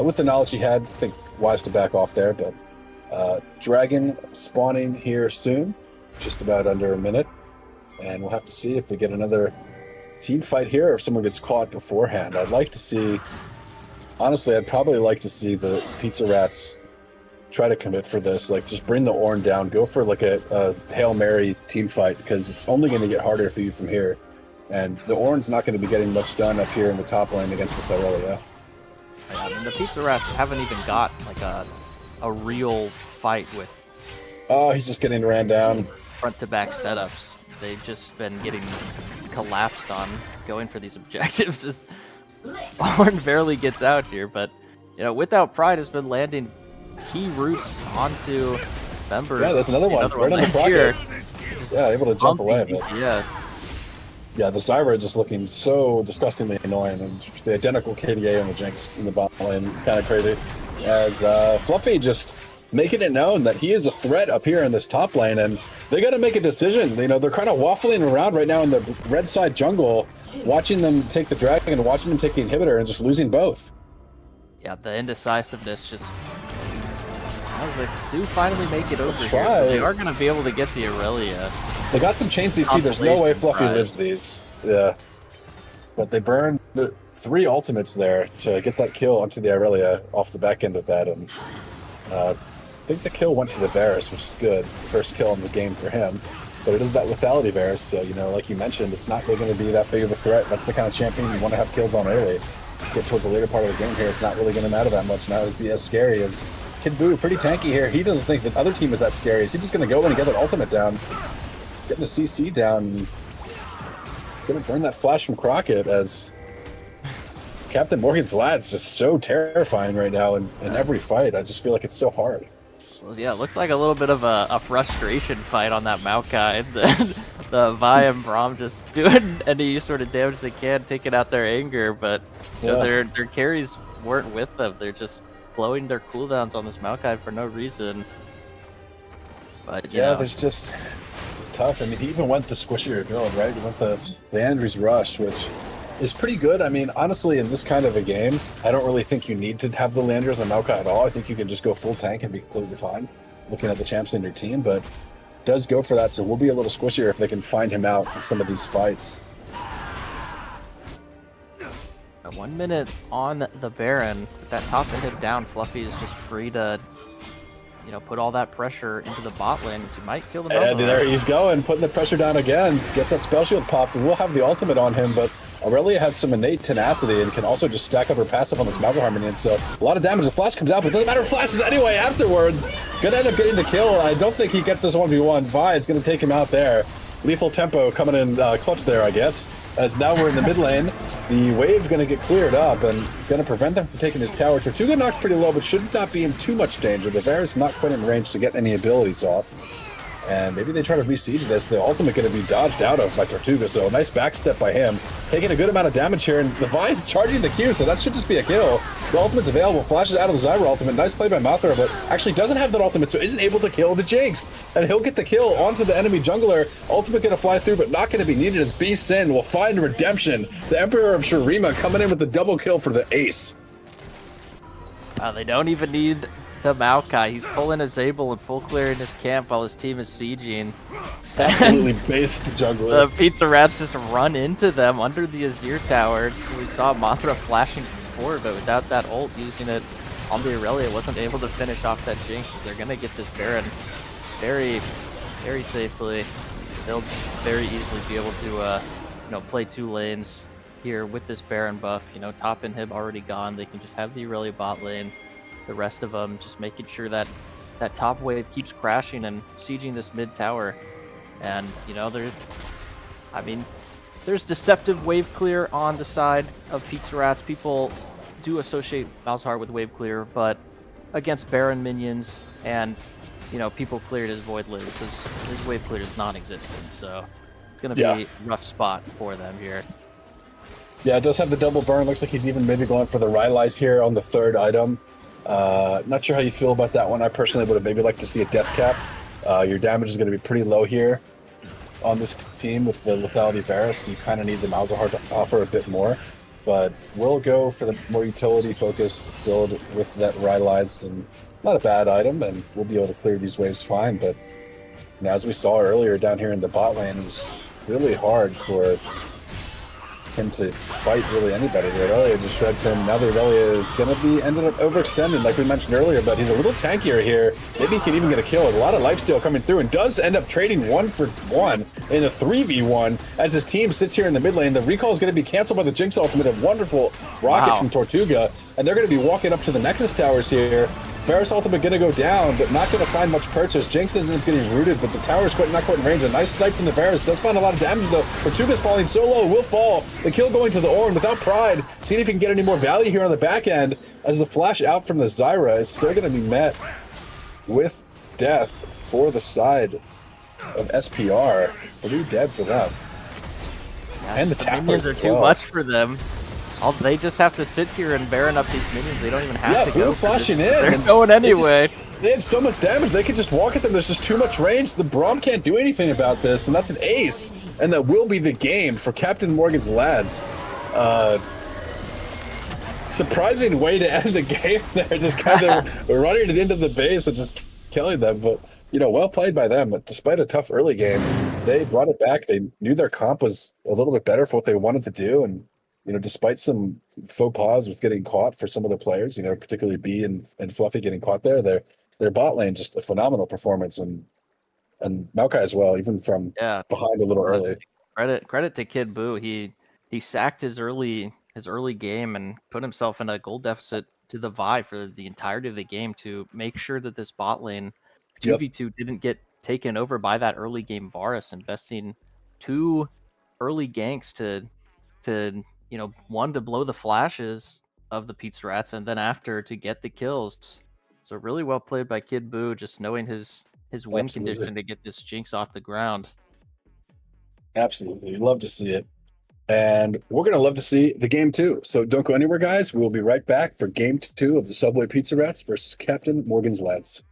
with the knowledge he had, I think wise to back off there, but Dragon spawning here soon, just about under a minute, and we'll have to see if we get another team fight here, or if someone gets caught beforehand. I'd like to see, honestly, I'd probably like to see the Pizza Rats try to commit for this. Like, just bring the Ornn down, go for like a Hail Mary team fight, because it's only going to get harder for you from here. And the Ornn's not going to be getting much done up here in the top lane against the Irelia. I mean, the Pizza Rats haven't even got like a real fight with. Oh, he's just getting ran down. Front to back setups. They've just been getting collapsed on going for these objectives. Ornn barely gets out here, but Without Pride has been landing key roots onto members. Yeah, there's another one right on the pocket. Yeah, able to jump away a bit. Yeah, the Zyra just looking so disgustingly annoying, and the identical KDA on the Jinx in the bot lane is kind of crazy. As Fluffy just making it known that he is a threat up here in this top lane, and they got to make a decision. They're kind of waffling around right now in the red side jungle, watching them take the dragon and watching them take the inhibitor and just losing both. Yeah, the indecisiveness just... As they do finally make it over here, they are going to be able to get the Aurelia. They got some chains DC. There's no way Fluffy lives these. Yeah. But they burned 3 ultimates there to get that kill onto the Aurelia off the back end of that. And I think the kill went to the Varus, which is good. First kill in the game for him. But it is that lethality Varus, so, like you mentioned, it's not really going to be that big of a threat. That's the kind of champion you want to have kills on early. Get towards the later part of the game here, it's not really going to matter that much. Now it'd be as scary as Kid Buu, pretty tanky here. He doesn't think the other team is that scary. Is he just going to go in and get that ultimate down? Getting the CC down. Going to burn that flash from Crockett as Captain Morgan's lad's just so terrifying right now in every fight. I just feel like it's so hard. Well, yeah, it looks like a little bit of a frustration fight on that Maokai. The Vi and Braum just doing any sort of damage they can, taking out their anger, but their carries weren't with them. They're just blowing their cooldowns on this Maokai for no reason. But there's just... It's tough. I mean, he even went the squishier build, right? He went the Leandry's Rush, which is pretty good. I mean, honestly, in this kind of a game, I don't really think you need to have the Leanders on Maokai at all. I think you can just go full tank and be completely fine, looking at the champs in your team, but does go for that, so we'll be a little squishier if they can find him out in some of these fights. 1 minute on the Baron. With that top inhib down, Fluffy is just free to put all that pressure into the bot lane. He might kill the And there he's going, putting the pressure down again. Gets that spell shield popped, and we'll have the ultimate on him, but Aurelia has some innate tenacity and can also just stack up her passive on this Mauser Harmony, and so a lot of damage. The flash comes out, but it doesn't matter if flashes anyway afterwards. Gonna end up getting the kill. I don't think he gets this 1v1. Vi is gonna take him out there. Lethal tempo coming in clutch there, I guess. As now we're in the mid lane. The wave gonna get cleared up and gonna prevent them from taking his tower. Tortuga knocked pretty low, but should not be in too much danger. The Varus not quite in range to get any abilities off. And maybe they try to besiege this. The ultimate going to be dodged out of by Tortuga, so a nice backstep by him. Taking a good amount of damage here, and the Vi's charging the Q, so that should just be a kill. The ultimate's available, flashes out of the Zyra ultimate. Nice play by Mothra, but actually doesn't have that ultimate, so isn't able to kill the Jinx. And he'll get the kill onto the enemy jungler. Ultimate going to fly through, but not going to be needed as B Sin will find redemption. The Emperor of Shurima coming in with the double kill for the ace. Wow, they don't even need the Maokai. He's pulling a Zabel and full clearing his camp while his team is sieging. Absolutely based jungler. The Pizza Rats just run into them under the Azir towers. We saw Mothra flashing before, but without that ult, using it on the Aurelia, wasn't able to finish off that Jinx. They're gonna get this Baron very, very safely. They'll very easily be able to, play 2 lanes here with this Baron buff. Top inhib already gone. They can just have the Aurelia bot lane. The rest of them just making sure that that top wave keeps crashing and sieging this mid tower. And there's deceptive wave clear on the side of Pizza Rats. People do associate Malzahar with wave clear, but against Baron minions and people cleared his void lives, his wave clear is non-existent. So it's gonna be a rough spot for them here. Yeah, it does have the double burn. Looks like he's even maybe going for the Rylai's here on the 3rd item. Not sure how you feel about that one. I personally would have maybe liked to see a death cap. Your damage is going to be pretty low here on this team with the lethality Varus. You kind of need the Malzahar to offer a bit more, but we'll go for the more utility-focused build with that Rylai's, and not a bad item, and we'll be able to clear these waves fine. But as we saw earlier down here in the bot lane, it was really hard for him to fight really anybody. The Aurelia just shreds him. Now the Aurelia is going to be ended up overextended, like we mentioned earlier, but he's a little tankier here. Maybe he can even get a kill. A lot of lifesteal coming through, and does end up trading 1-for-1 in a 3v1 as his team sits here in the mid lane. The recall is going to be canceled by the Jinx ultimate. A wonderful rocket from Tortuga, and they're going to be walking up to the Nexus towers here. Varus ultimate going to go down, but not going to find much purchase. Jinx ends up getting rooted, but the tower's not quite in range. A nice snipe from the Varus. Does find a lot of damage, though. Tortuga's falling so low, will fall. The kill going to the Ornn without Pride. Seeing if he can get any more value here on the back end, as the flash out from the Zyra is still going to be met with death for the side of SPR. 3 dead for them. Yeah, And the minions towers are too much for them. They just have to sit here and Baron up these minions. They don't even have to go. Flashing in. They're going anyway. They have so much damage, they can just walk at them. There's just too much range. The Braum can't do anything about this, and that's an ace. And that will be the game for Captain Morgan's lads. Surprising way to end the game there, just kind of running it into the base and just killing them. But, you know, well played by them. But despite a tough early game, they brought it back. They knew their comp was a little bit better for what they wanted to do. And, you know, despite some faux pas with getting caught for some of the players, you know, particularly B and Fluffy getting caught there, their bot lane just a phenomenal performance, and Maokai as well, even from behind a little early. Credit to Kid Buu. He sacked his early game and put himself in a gold deficit to the Vi for the entirety of the game to make sure that this bot lane 2v2 didn't get taken over by that early game Varus, investing 2 early ganks to you know, one to blow the flashes of the Pizza Rats, and then after to get the kills. So really well played by Kid Buu, just knowing his win condition to get this Jinx off the ground. Absolutely, love to see it, and we're gonna love to see the game too. So don't go anywhere, guys. We will be right back for game 2 of the Subway Pizza Rats versus Captain Morgan's lads.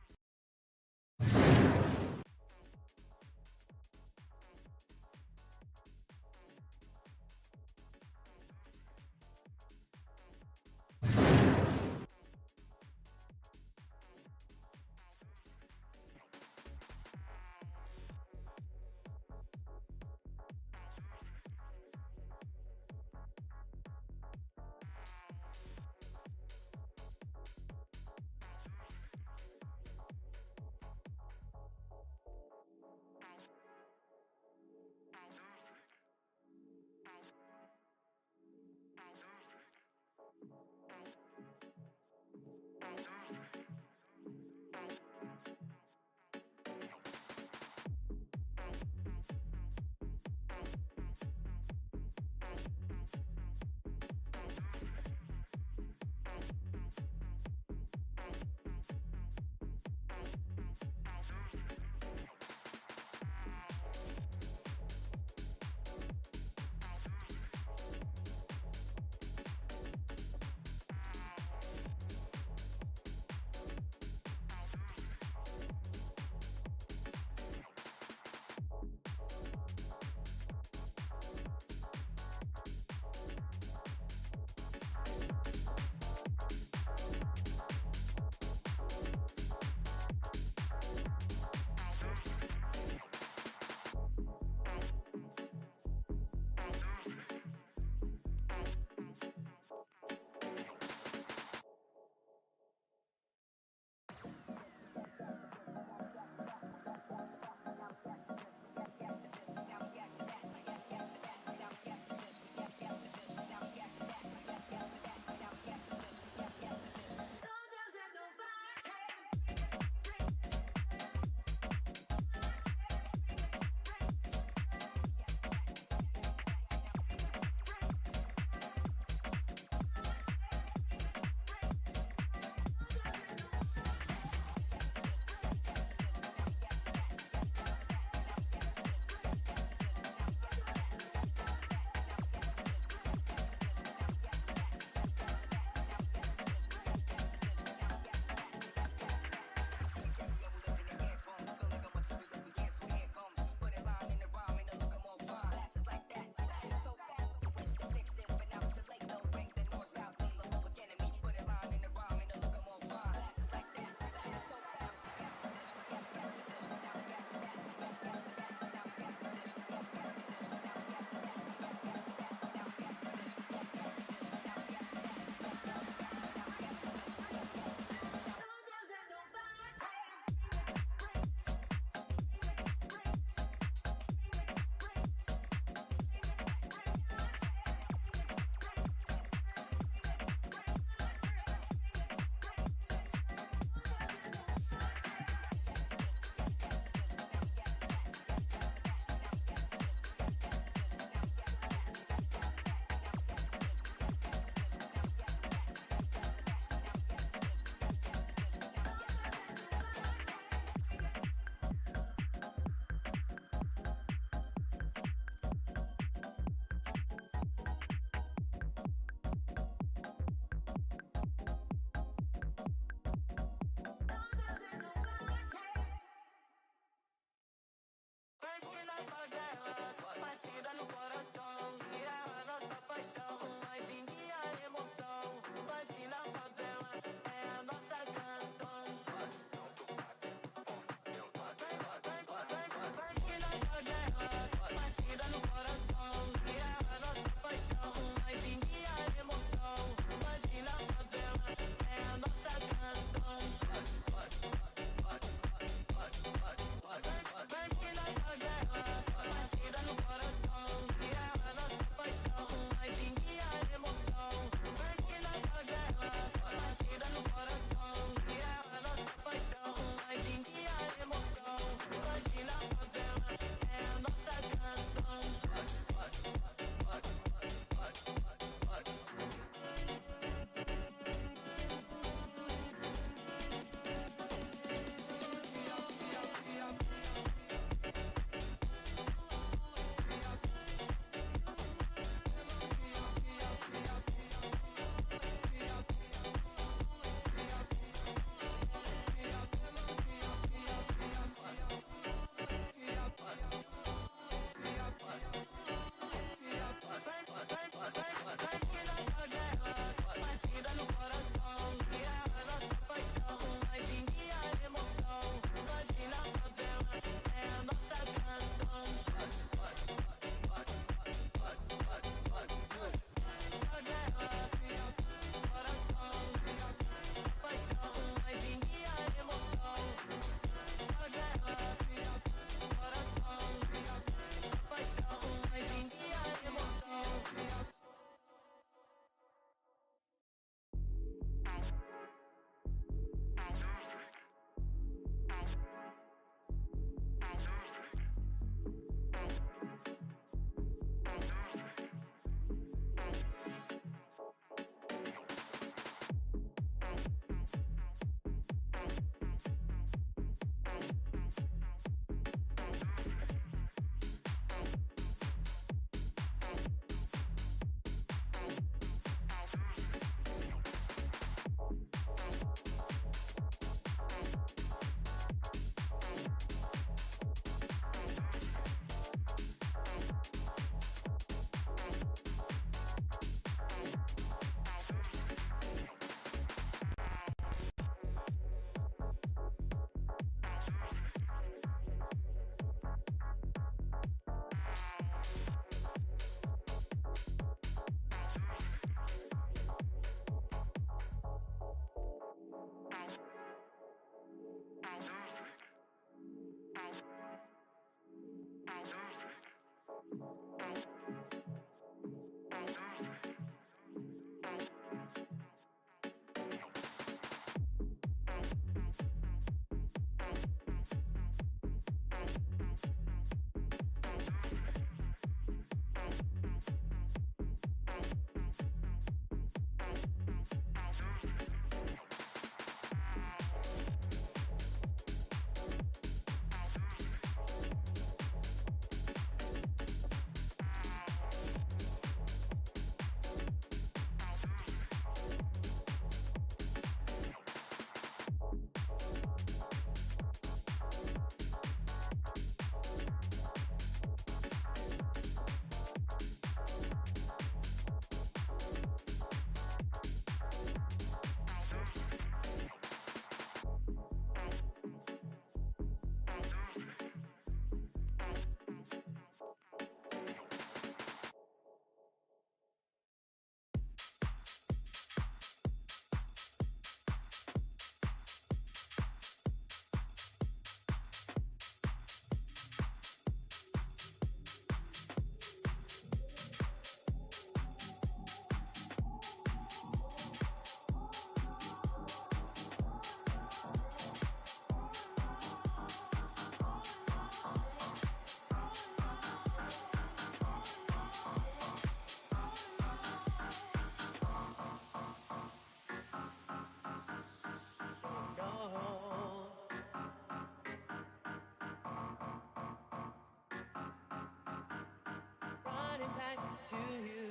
to you.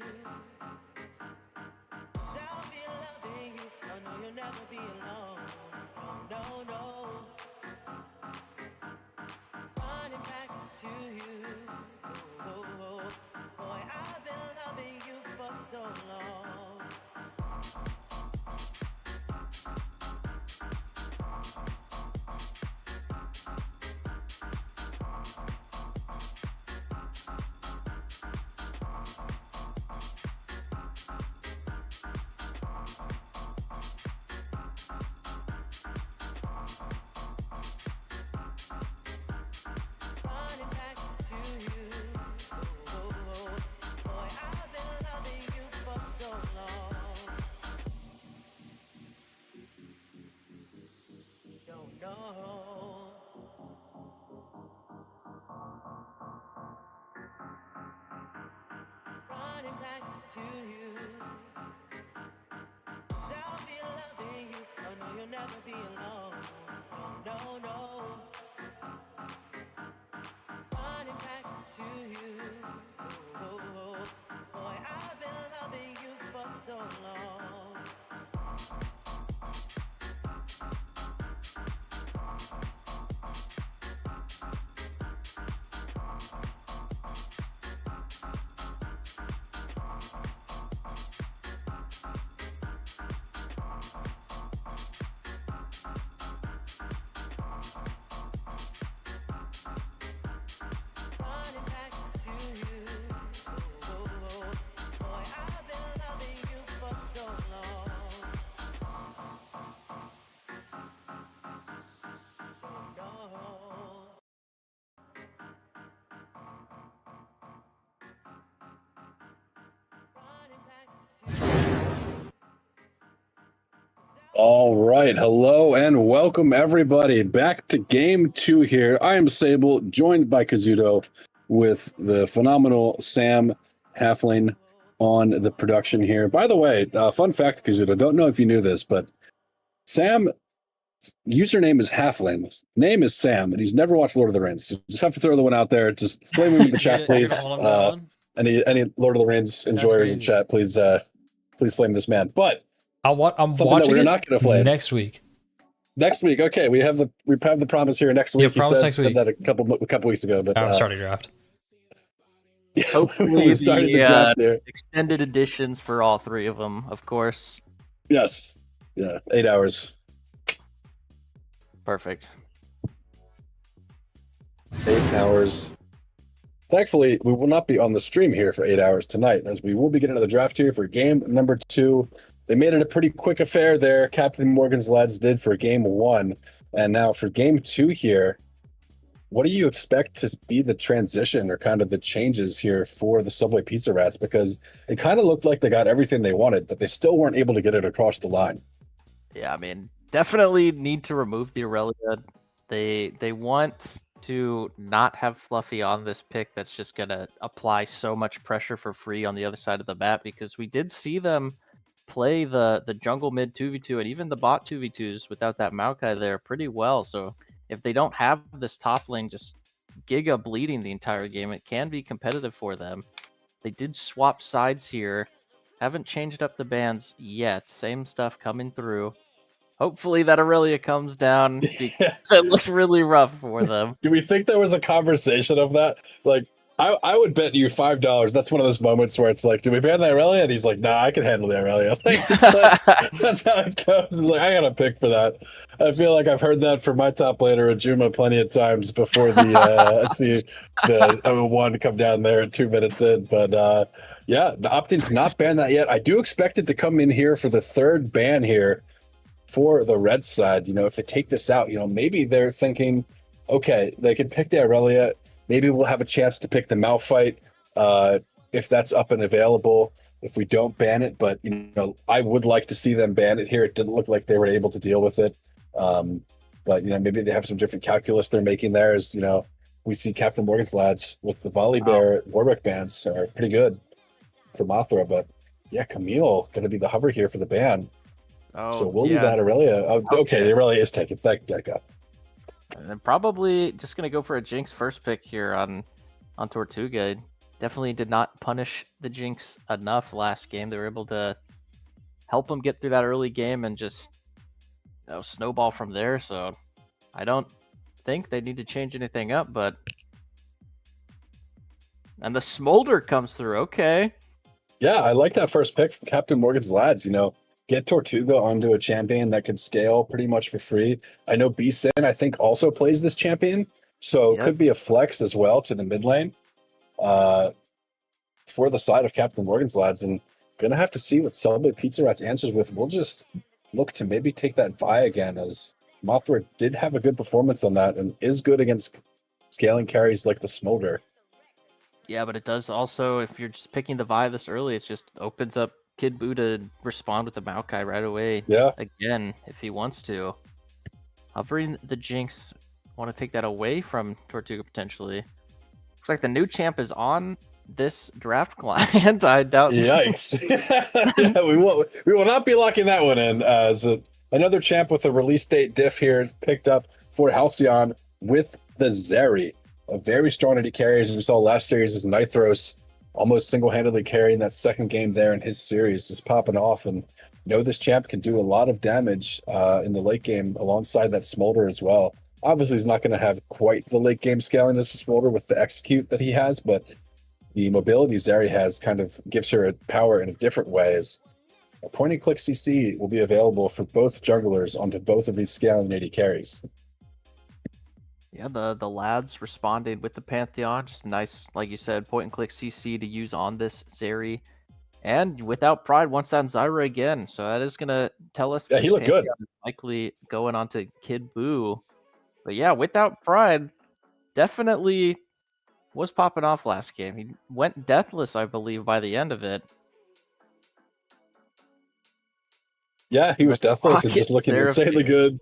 'Cause I'll be loving you. Oh no, you'll never be alone. No, no, no. Running back to you. Oh, oh, oh. Boy, I've been loving you for so long. back to you. 'Cause I'll be loving you. Oh no, you'll never be alone. No, no, no. Running back to you. Oh, oh, oh. Boy, I've been loving you for so long. Running back to you. Oh, oh, oh. Boy, I've been loving you for so long. No. Running back to you. All right. Hello and welcome, everybody, back to game 2 here. I am Sable, joined by Kazuto with the phenomenal Sam Halfling on the production here. By the way, fun fact, Kazuto, don't know if you knew this, but Sam username is Halfling. His name is Sam, and he's never watched Lord of the Rings. So just have to throw the one out there. Just flame him in the chat, please. Any Lord of the Rings enjoyers in crazy. chat, please flame this man. But I'm something that watching we're it not going to flame next week. next week. Okay, we have the promise here next Yeah, week. He promise says, next said week. that a couple weeks ago, but I'm starting draft. yeah, Hopefully we started the draft there. extended editions for all three of them, of course. Yes, yeah, 8 hours. Perfect. 8 hours. Thankfully, we will not be on the stream here for 8 hours tonight, as we will be getting to the draft here for game number 2. They made it a pretty quick affair there. Captain Morgan's lads did for game 1. And now for game 2 here, what do you expect to be the transition or kind of the changes here for the Subway Pizza Rats? Because it kind of looked like they got everything they wanted, but they still weren't able to get it across the line. Yeah, I mean, definitely need to remove the Aurelia. They want to not have Fluffy on this pick that's just gonna apply so much pressure for free on the other side of the map, because we did see them play the jungle mid 2v2 and even the bot 2v2s without that Maokai there pretty well. So if they don't have this top lane just giga bleeding the entire game, it can be competitive for them. They did swap sides here. Haven't changed up the bans yet. Same stuff coming through. Hopefully that Aurelia comes down because it looked really rough for them. Do we think there was a conversation of that? Like, I would bet you $5. That's one of those moments where it's like, do we ban the Aurelia? And he's like, nah, I can handle the Aurelia. Like, it's like, that's how it goes. It's like, I got to pick for that. I feel like I've heard that from my top laner, Ajuma, plenty of times before the the 01 come down there 2 minutes in. But yeah, opting to not ban that yet. I do expect it to come in here for the 3rd ban here for the red side. You know, if they take this out, you know, maybe they're thinking, okay, they can pick the Aurelia. Maybe we'll have a chance to pick the Malphite if that's up and available, if we don't ban it. But, you know, I would like to see them ban it here. It didn't look like they were able to deal with it. But, you know, maybe they have some different calculus they're making there. As, you know, we see Captain Morgan's lads with the Volley Bear Warwick bans are pretty good for Mothra. But, yeah, Camille going to be the hover here for the ban. Oh, So we'll yeah. leave that Aurelia. Oh, okay, the Aurelia is taken. Thank God. And then probably just gonna go for a Jinx first pick here on Tortuga. Definitely did not punish the Jinx enough last game. They were able to help them get through that early game and just, you know, snowball from there. So I don't think they need to change anything up. But and the Smolder comes through. Okay. Yeah, I like that first pick from Captain Morgan's lads. You know, get Tortuga onto a champion that could scale pretty much for free. I know B-Sin, I think, also plays this champion, so it Yep. could be a flex as well to the mid lane for the side of Captain Morgan's lads. And gonna have to see what Subway Pizza Rats answers with. We'll just look to maybe take that Vi again, as Mothra did have a good performance on that and is good against scaling carries like the Smolder. Yeah, but it does also, if you're just picking the Vi this early, it just opens up Kid Buu to respond with the Maokai right away. Yeah. Again, if he wants to. Hovering the Jinx, want to take that away from Tortuga potentially. Looks like the new champ is on this draft client. I doubt. Yikes! We will not be locking that one in. As another champ with a release date diff here picked up for Halcyon with the Zeri, a very strong AD carry as we saw last series. Is Nithros almost single-handedly carrying that second game there in his series, is popping off, and this champ can do a lot of damage in the late game alongside that Smolder as well. Obviously, he's not going to have quite the late game scaling as Smolder with the execute that he has, but the mobility Zeri has kind of gives her a power in a different way. As a point and click CC will be available for both junglers onto both of these scaling AD carries. Yeah, the lads responded with the Pantheon. Just nice, like you said, point and click CC to use on this Zeri. And without Pride, wants that Zyra again. So that is going to tell us Yeah, this he looked good. Pantheon is likely going on to Kid Buu. But yeah, without Pride, definitely was popping off last game. He went deathless, I believe, by the end of it. Yeah, he was deathless and Rocket just looking insanely Seraphine. good.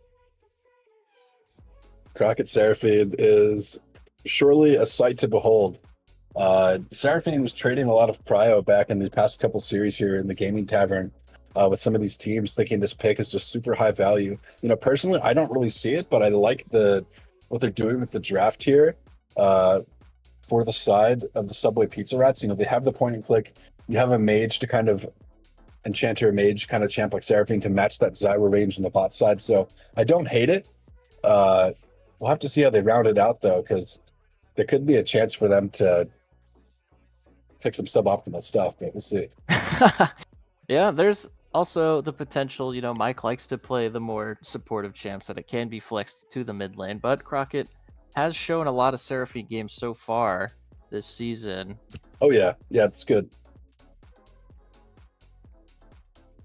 Crockett Seraphine is surely a sight to behold. Seraphine was trading a lot of prio back in the past couple series here in the gaming tavern with some of these teams, thinking this pick is just super high value. Personally, I don't really see it, but I like what they're doing with the draft here for the side of the Subway Pizza Rats. They have the point and click. You have a mage to kind of enchanter mage kind of champ like Seraphine to match that Zyra range on the bot side. So I don't hate it. We'll have to see how they round it out though, because there could be a chance for them to pick some suboptimal stuff, but we'll see. Yeah, there's also the potential, Mike likes to play the more supportive champs that it can be flexed to the mid lane, but Crockett has shown a lot of Seraphine games so far this season. Oh yeah, it's good.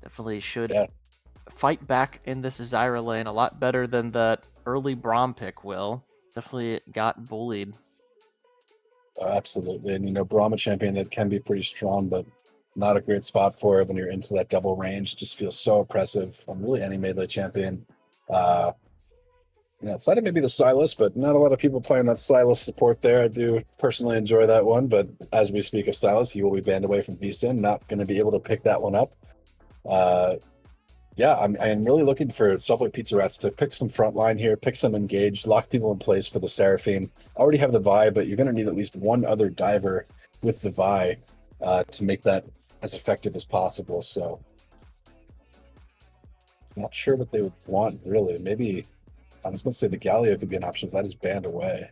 Definitely should fight back in this Zyra lane a lot better than that early Braum pick will. Definitely got bullied. Absolutely. And, Brahma champion that can be pretty strong, but not a great spot for it when you're into that double range. Just feels so oppressive on really any melee champion. Outside of maybe the Silas, but not a lot of people playing that Silas support there. I do personally enjoy that one, but as we speak of Silas, he will be banned away from VSIN. Not going to be able to pick that one up. I'm really looking for Subway Pizza Rats to pick some frontline here, pick some engage, lock people in place for the Seraphine. I already have the Vi, but you're going to need at least one other diver with the Vi to make that as effective as possible. So I'm not sure what they would want, really. Maybe, I was going to say the Galio could be an option, but that is banned away.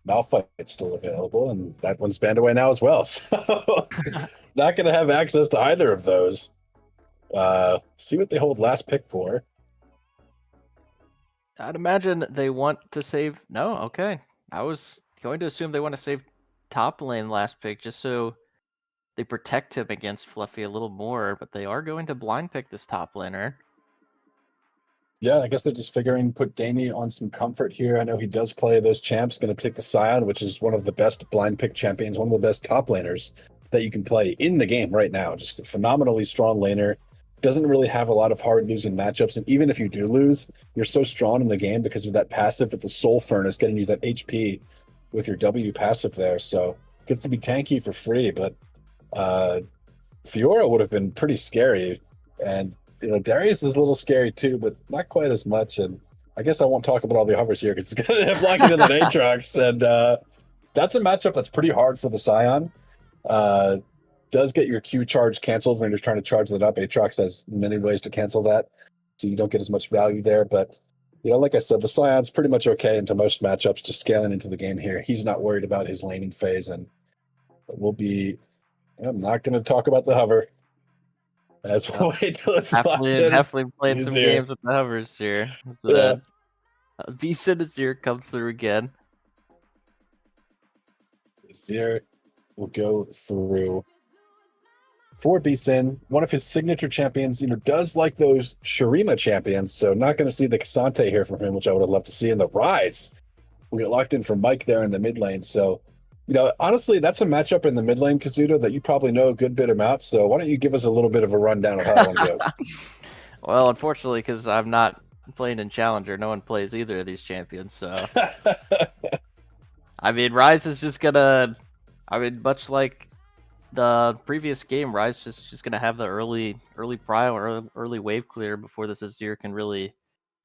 Malphite's still available, and that one's banned away now as well. So not going to have access to either of those. See what they hold last pick for. I'd imagine they want to save. No, okay. I was going to assume they want to save top lane last pick just so they protect him against Fluffy a little more, but they are going to blind pick this top laner. Yeah, I guess they're just figuring put Daney on some comfort here. I know he does play those champs, going to pick the Scion, which is one of the best blind pick champions, one of the best top laners that you can play in the game right now. Just a phenomenally strong laner. Doesn't really have a lot of hard losing matchups, and even if you do lose, you're so strong in the game because of that passive with the Soul Furnace getting you that HP with your W passive there. So gets to be tanky for free, but Fiora would have been pretty scary, and Darius is a little scary too, but not quite as much. And I guess I won't talk about all the hovers here because it's going to end up locking in that Aatrox, and that's a matchup that's pretty hard for the Scion. Does get your Q charge canceled when you're trying to charge that up. Aatrox has many ways to cancel that, so you don't get as much value there. But, like I said, the Scion's pretty much okay into most matchups, just scaling into the game here. He's not worried about his laning phase, and we'll be... I'm not going to talk about the hover. As we'll wait till it's definitely playing He's some here. games with the hovers here. So V-Sin is here, comes through again. Zir will go through for Bsin. One of his signature champions, does like those Shurima champions, so not going to see the Cassante here from him, which I would have loved to see. In the Rise, we get locked in for Mike there in the mid lane. So, honestly, that's a matchup in the mid lane, Kazuto, that you probably know a good bit about. So why don't you give us a little bit of a rundown of how that one goes? Well, unfortunately, because I'm not playing in Challenger, no one plays either of these champions, so... I mean, Rise is just gonna... I mean, much like the previous game, Rise just gonna have the early prio or early wave clear before this Azir can really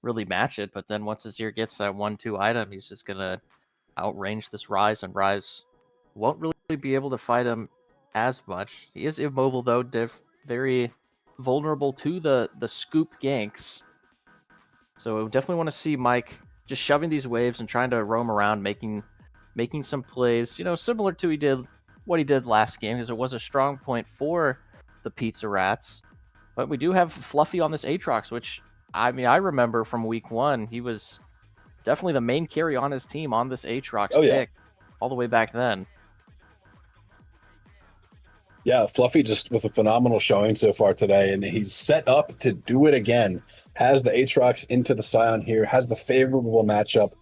match it. But then once Azir gets that 1-2 item, he's just gonna outrange this Rise, and Rise won't really be able to fight him as much. He is immobile though, very vulnerable to the scoop ganks. So we definitely want to see Mike just shoving these waves and trying to roam around, making some plays, similar to what he did last game, because it was a strong point for the Pizza Rats. But we do have Fluffy on this Aatrox, which, I mean, I remember from week 1, he was definitely the main carry on his team on this Aatrox pick all the way back then. Yeah, Fluffy just with a phenomenal showing so far today, and he's set up to do it again. Has the Aatrox into the Scion here, has the favorable matchup,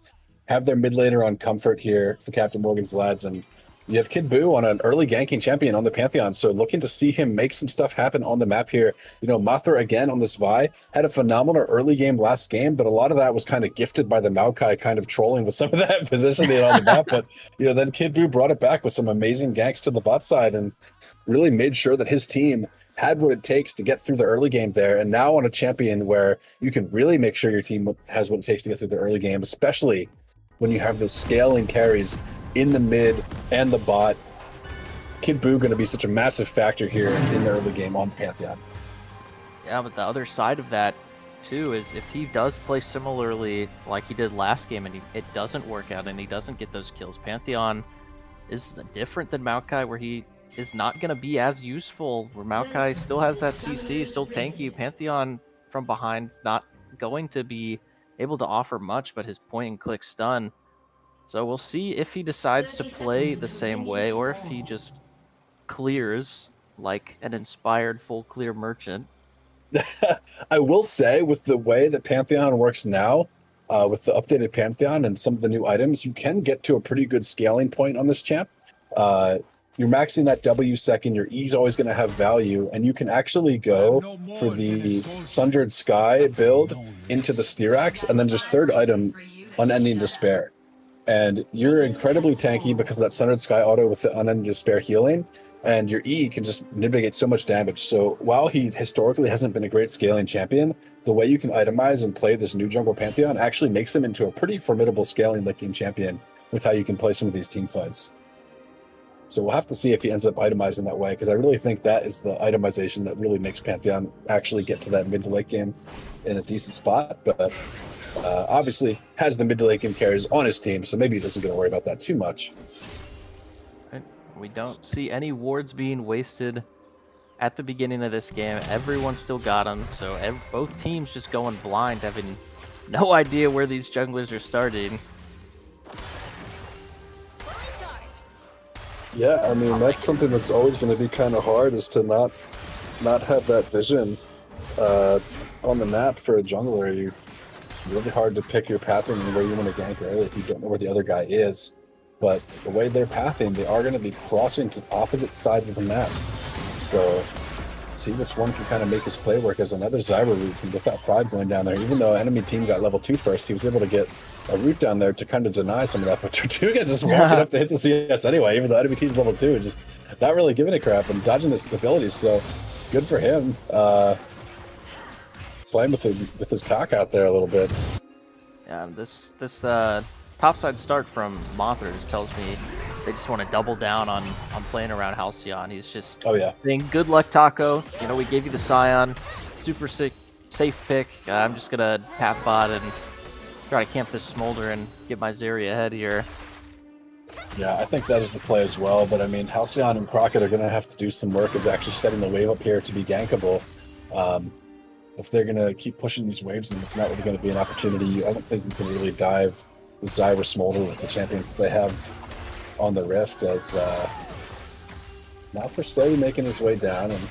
have their mid laner on comfort here for Captain Morgan's lads, and you have Kid Buu on an early ganking champion on the Pantheon, so looking to see him make some stuff happen on the map here. Mothra again on this Vi had a phenomenal early game last game, but a lot of that was kind of gifted by the Maokai kind of trolling with some of that positioning on the map. But then Kid Buu brought it back with some amazing ganks to the bot side and really made sure that his team had what it takes to get through the early game there. And now on a champion where you can really make sure your team has what it takes to get through the early game, especially when you have those scaling carries in the mid and the bot. Kid Buu going to be such a massive factor here in the early game on the Pantheon. Yeah, but the other side of that too is if he does play similarly like he did last game and it doesn't work out and he doesn't get those kills, Pantheon is different than Maokai, where he is not going to be as useful, where Maokai still has that CC, still tanky. Pantheon from behind is not going to be able to offer much but his point and click stun. So we'll see if he decides to play the same way or if he just clears like an inspired full clear merchant. I will say, with the way that Pantheon works now, with the updated Pantheon and some of the new items, you can get to a pretty good scaling point on this champ. You're maxing that W second, your E's always going to have value, and you can actually go for the Sundered Sky build into the Styrax, and then just third item, Unending Despair. And you're incredibly tanky because of that Sundered Sky auto with the Unending Despair healing, and your E can just mitigate so much damage. So while he historically hasn't been a great scaling champion, the way you can itemize and play this new jungle Pantheon actually makes him into a pretty formidable scaling licking champion with how you can play some of these team fights. So we'll have to see if he ends up itemizing that way, because I really think that is the itemization that really makes Pantheon actually get to that mid to late game in a decent spot. But obviously has the mid to late game carries on his team, so maybe he doesn't get to worry about that too much. We don't see any wards being wasted at the beginning of this game. Everyone still got them, so both teams just going blind, having no idea where these junglers are starting. Yeah, I mean, that's something that's always going to be kind of hard, is to not have that vision on the map for a jungler. It's really hard to pick your pathing and where you want to gank early if you don't know where the other guy is. But the way they're pathing, they are going to be crossing to opposite sides of the map. So see which one can kind of make his play work as another Zyra route from Without Pride going down there. Even though enemy team got level 2 first, he was able to get a route down there to kind of deny some of that. But Tortuga just walking up to hit the CS anyway, even though enemy team's level 2, just not really giving a crap and dodging his abilities. So good for him. Playing with his cock out there a little bit. Yeah, this topside start from Mothra just tells me they just want to double down on playing around Halcyon. He's just saying, good luck, Taco. We gave you the Scion. Super safe pick. I'm just going to path bot and try to camp this Smolder and get my Zeri ahead here. Yeah, I think that is the play as well. But I mean, Halcyon and Crockett are going to have to do some work of actually setting the wave up here to be gankable. If they're going to keep pushing these waves, and it's not really going to be an opportunity, I don't think you can really dive with Zyra Smolder with the champions that they have on the Rift, as now for slowly making his way down, and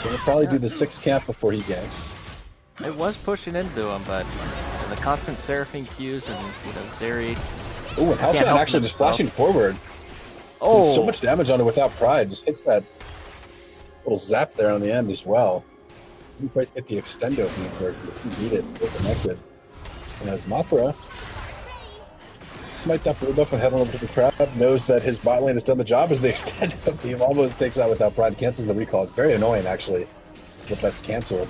gonna probably do the 6 camp before he ganks. It was pushing into him, but the constant Seraphine Qs and Zeri. Oh, and Halcyon actually just flashing forward. Oh, so much damage on it Without Pride. Just hits that little zap there on the end as well. Didn't quite get the extendo where he need it. Still connected. And as Mothra smite that blue buff and head on over to the crowd. Knows that his bot lane has done the job as the extend of team almost takes out without pride. Cancels the recall. It's very annoying, actually, if that's canceled.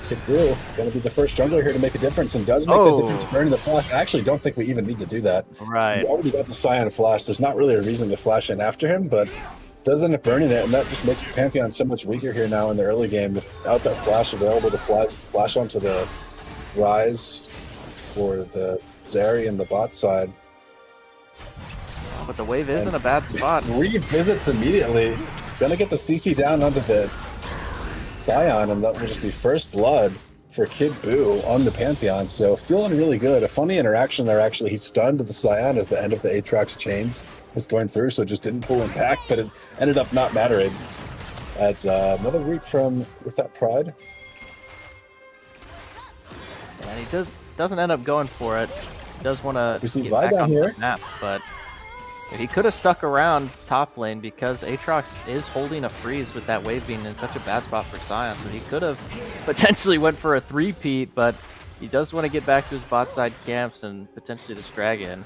Kid Boo gonna be the first jungler here to make a difference, and does make a difference burning the flash. I actually don't think we even need to do that. Right. We already got the Scion flash. There's not really a reason to flash in after him, but does end up burning it, and that just makes the Pantheon so much weaker here now in the early game. Without that flash available to flash onto the Rise or the Zeri in the bot side. But the wave is in a bad spot. Revisits immediately. Gonna get the CC down onto the Scion, and that will just be first blood for Kid Boo on the Pantheon. So feeling really good. A funny interaction there, actually. He stunned the Scion as the end of the Aatrox chains was going through, so it just didn't pull him back, but it ended up not mattering. That's another root from Without Pride. And he doesn't end up going for it. He does want to We see get Vi back down on here. the map, but he could have stuck around top lane because Aatrox is holding a freeze with that wave being in such a bad spot for Scion, so he could have potentially went for a 3-peat, but he does want to get back to his bot side camps and potentially this dragon.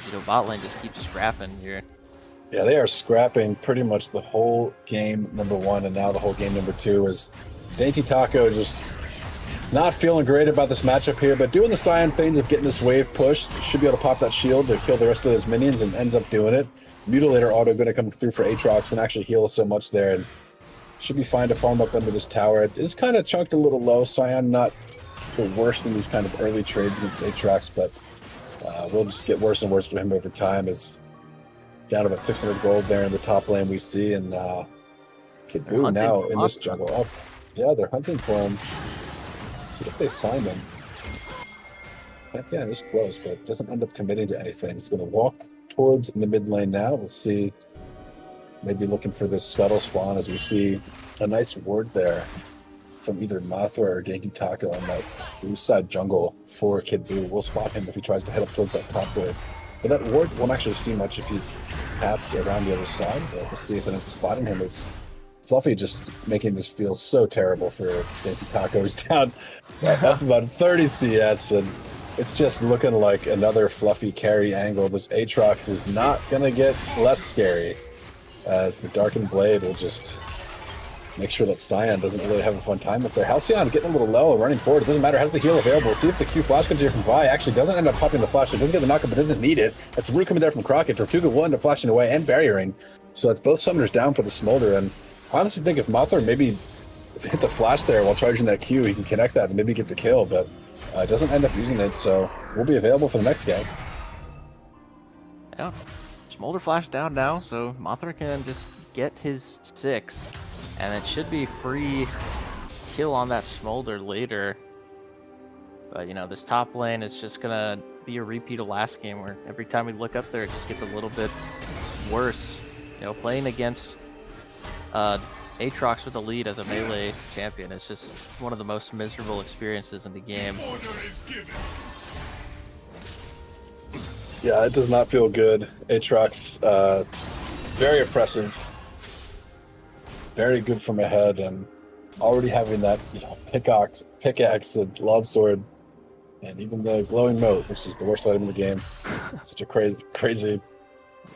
You know, bot lane just keeps scrapping here. Yeah, they are scrapping pretty much the whole game number 1, and now the whole game number 2 is Dainty Taco just not feeling great about this matchup here, but doing the Scion things of getting this wave pushed. Should be able to pop that shield to kill the rest of those minions, and ends up doing it. Mutilator auto going to come through for Aatrox and actually heal us so much there, and should be fine to farm up under this tower. It is kind of chunked a little low. Scion not the worst in these kind of early trades against Aatrox, but we'll just get worse and worse for him over time. As down about 600 gold there in the top lane we see, and Kid Boo now in this jungle. Oh, yeah, they're hunting for him. Let's see if they find him. Pantheon is close, but doesn't end up committing to anything. He's going to walk towards the mid lane now. We'll see. Maybe looking for this scuttle spawn, as we see a nice ward there from either Mothra or Dainty Taco on that blue side jungle for Kid Boo. We'll spot him if he tries to head up towards that top wave. But that ward won't actually see much if he paths around the other side. But we'll see if it ends up spotting him. It's Fluffy just making this feel so terrible for Dainty Taco. He's down up about 30 CS, and it's just looking like another Fluffy carry angle. This Aatrox is not going to get less scary, as the Darkened Blade will just make sure that Scion doesn't really have a fun time up there. Halcyon getting a little low and running forward. It doesn't matter, has the heal available. See if the Q flash comes here from Vi. Actually doesn't end up popping the flash. It doesn't get the knockup, but doesn't need it. That's root coming there from Crockett. Tortuga will end up flashing away and barriering. So that's both summoners down for the Smolder. And I honestly think if Mothra maybe hit the flash there while charging that Q, he can connect that and maybe get the kill, but doesn't end up using it. So we'll be available for the next game. Yeah, Smolder flash down now, so Mothra can just get his 6, and it should be free kill on that Smolder later. But you know, this top lane is just gonna be a repeat of last game, where every time we look up there, it just gets a little bit worse. You know, playing against Aatrox with the lead as a melee champion is just one of the most miserable experiences in the game. Yeah, it does not feel good. Aatrox, very oppressive, very good from ahead, and already having that pickaxe and longsword, and even the glowing moat, which is the worst item in the game. Such a crazy.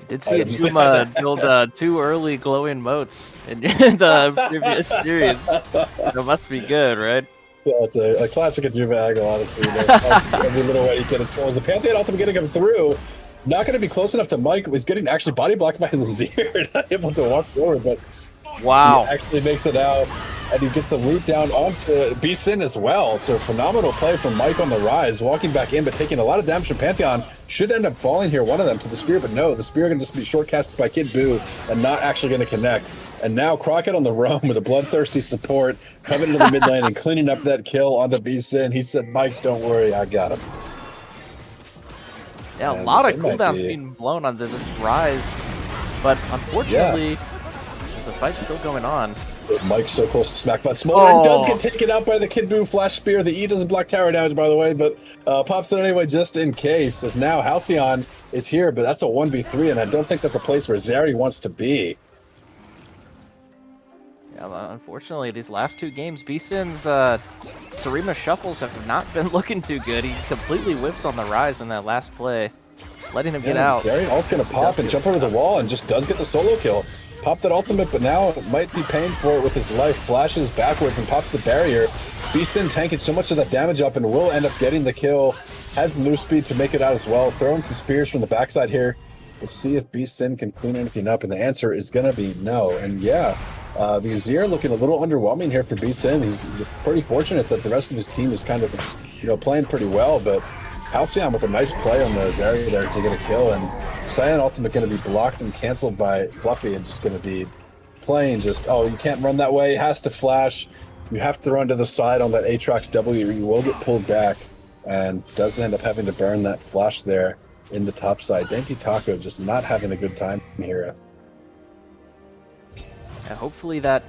Did see Ajuma build 2 early glowing moats in the previous series. That must be good, right? Yeah, it's a classic Ajuma angle, honestly. Every little way he can control. The Pantheon ultimate getting him through. Not going to be close enough to Mike. He's getting actually body blocked by Lazier. Not able to walk forward, but wow, he actually makes it out. And he gets the root down onto B-Sin as well. So phenomenal play from Mike on the rise, walking back in, but taking a lot of damage from Pantheon. Should end up falling here, one of them, to the spear, but no, the spear going to just be short-casted by Kid Boo and not actually going to connect. And now Crockett on the roam with a bloodthirsty support, coming into the mid lane and cleaning up that kill onto B-Sin. He said, Mike, don't worry, I got him. Yeah, And a lot of it might cooldowns be- being blown on this rise, but unfortunately, the fight's still going on. Mike's so close to smack, but Smolder does Oh. get taken out by the Kid Boo flash spear. The E doesn't block tower damage, by the way, but pops it anyway just in case. As now Halcyon is here, but that's a 1v3, and I don't think that's a place where Zeri wants to be. Yeah, well, unfortunately, these last two games, Beeson's Sarima shuffles have not been looking too good. He completely whips on the rise in that last play, letting him get out. Zeri ult's gonna pop and jump over the wall and just does get the solo kill. Popped that ultimate, but now might be paying for it with his life. Flashes backwards and pops the barrier. Beeson tanking so much of that damage up and will end up getting the kill. Has the move speed to make it out as well. Throwing some spears from the backside here. Let's see if Beeson can clean anything up, and the answer is gonna be no. And yeah, the Azir looking a little underwhelming here for Beeson. He's pretty fortunate that the rest of his team is kind of, playing pretty well, but Halcyon with a nice play on the Zarya there to get a kill, and Cyan ultimate going to be blocked and canceled by Fluffy and just going to be playing just, oh, you can't run that way, has to flash, you have to run to the side on that Aatrox W, you will get pulled back, and does end up having to burn that flash there in the top side. Dainty Taco just not having a good time here. Yeah, hopefully that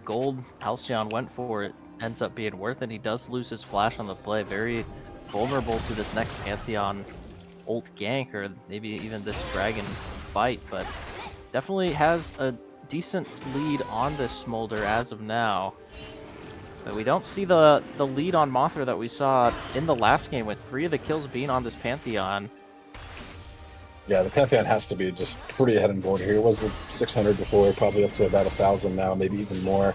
gold Halcyon went for it ends up being worth it. He does lose his flash on the play. Very vulnerable to this next Pantheon ult gank, or maybe even this dragon fight, but definitely has a decent lead on this Smolder as of now. But we don't see the lead on Mothra that we saw in the last game, with 3 of the kills being on this Pantheon. Yeah, the Pantheon has to be just pretty ahead and board here. It was 600 before, probably up to about 1,000 now, maybe even more.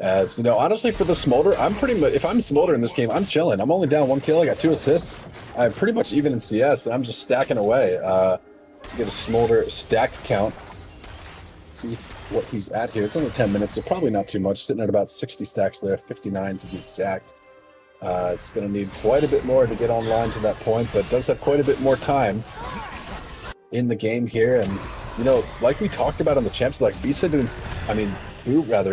As honestly, for the Smolder, I'm pretty much, if I'm Smolder in this game, I'm chilling. I'm only down 1 kill. I got 2 assists. I'm pretty much even in CS. I'm just stacking away. Get a Smolder stack count. See what he's at here. It's only 10 minutes, so probably not too much. Sitting at about 60 stacks there, 59 to be exact. It's going to need quite a bit more to get online to that point, but does have quite a bit more time in the game here. And like we talked about on the champs, like Bisa doing,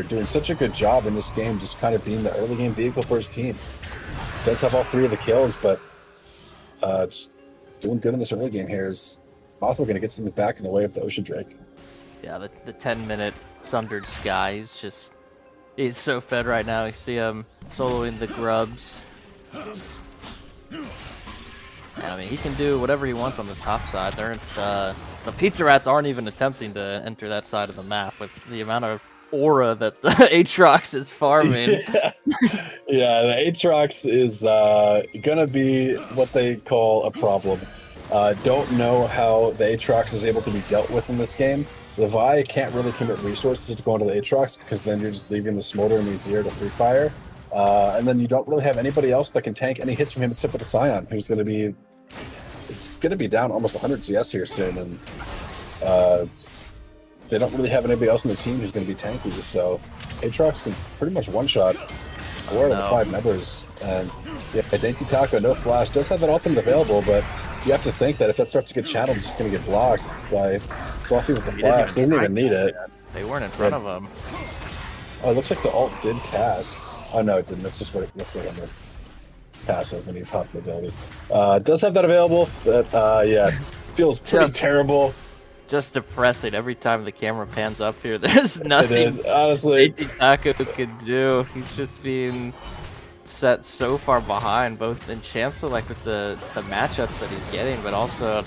doing such a good job in this game, just kind of being the early game vehicle for his team. Does have all 3 of the kills, but just doing good in this early game here. Is Mothra going to get something back in the way of the Ocean Drake? Yeah, the 10-minute Sundered Skies just, he's so fed right now. You see him soloing the grubs. And, he can do whatever he wants on the top side. The Pizza Rats aren't even attempting to enter that side of the map with the amount of aura that the Aatrox is farming. Yeah, the Aatrox is gonna be what they call a problem. Don't know how the Aatrox is able to be dealt with in this game. The Vi can't really commit resources to go into the Aatrox, because then you're just leaving the Smolder and the Azir to free fire. And then you don't really have anybody else that can tank any hits from him except for the Scion, who's going to be down almost 100 CS here soon, and they don't really have anybody else on the team who's going to be tanky. So Aatrox can pretty much one-shot 4 out of the 5 members. And yeah, Dainty Taco, no flash, does have that ultimate available, but you have to think that if that starts to get channeled, it's just going to get blocked by Fluffy with the flash. Doesn't even need it. They weren't in front of him. Oh, it looks like the ult did cast. Oh no, it didn't. That's just what it looks like on the passive when you pop the ability. Does have that available, but yeah, feels pretty terrible. Just depressing every time the camera pans up here. There's nothing It is, honestly. Taco could do. He's just being set so far behind, both in Champ Select with the matchups that he's getting, but also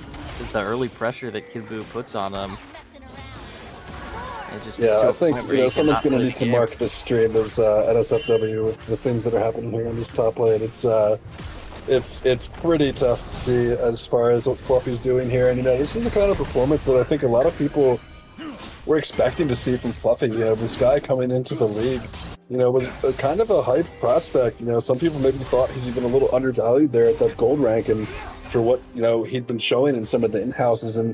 the early pressure that Kid Buu puts on him. Yeah, I think someone's going to need to mark this stream as NSFW with the things that are happening here in this top lane. It's pretty tough to see as far as what Fluffy's doing here, and this is the kind of performance that I think a lot of people were expecting to see from Fluffy. This guy coming into the league, was a kind of a hype prospect. Some people maybe thought he's even a little undervalued there at that gold rank, and for what he'd been showing in some of the in-houses, and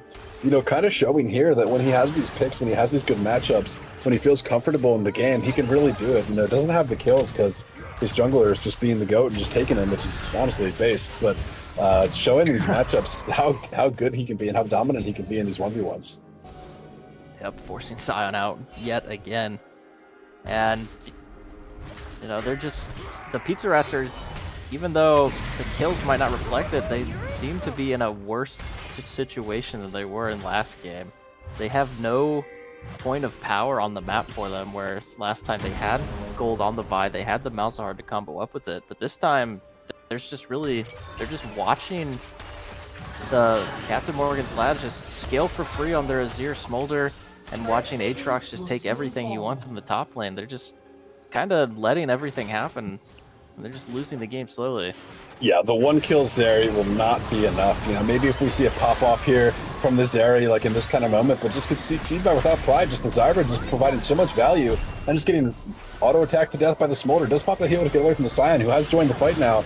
kind of showing here that when he has these picks, when he has these good matchups, when he feels comfortable in the game, he can really do it. Doesn't have the kills because his jungler is just being the GOAT and just taking him, which is honestly based, but showing these matchups how good he can be and how dominant he can be in these 1v1s. Yep, forcing Scion out yet again. And they're just, the Pizza Rasters, even though the kills might not reflect it, they seem to be in a worse situation than they were in last game. They have no point of power on the map for them, whereas last time they had gold on the Vi, they had the Malzahar to combo up with it, but this time they're just watching the Captain Morgan's Labs just scale for free on their Azir Smolder. and watching Aatrox just take everything he wants in the top lane. They're just kind of letting everything happen. And they're just losing the game slowly. Yeah, the one kill Zeri will not be enough. You know, maybe if we see a pop off here from the Zeri, like in this kind of moment, but just get seed by without pride. Just the Zyber just providing so much value and just getting auto attacked to death by the Smolder. Does pop the heal to get away from the Scion, who has joined the fight now.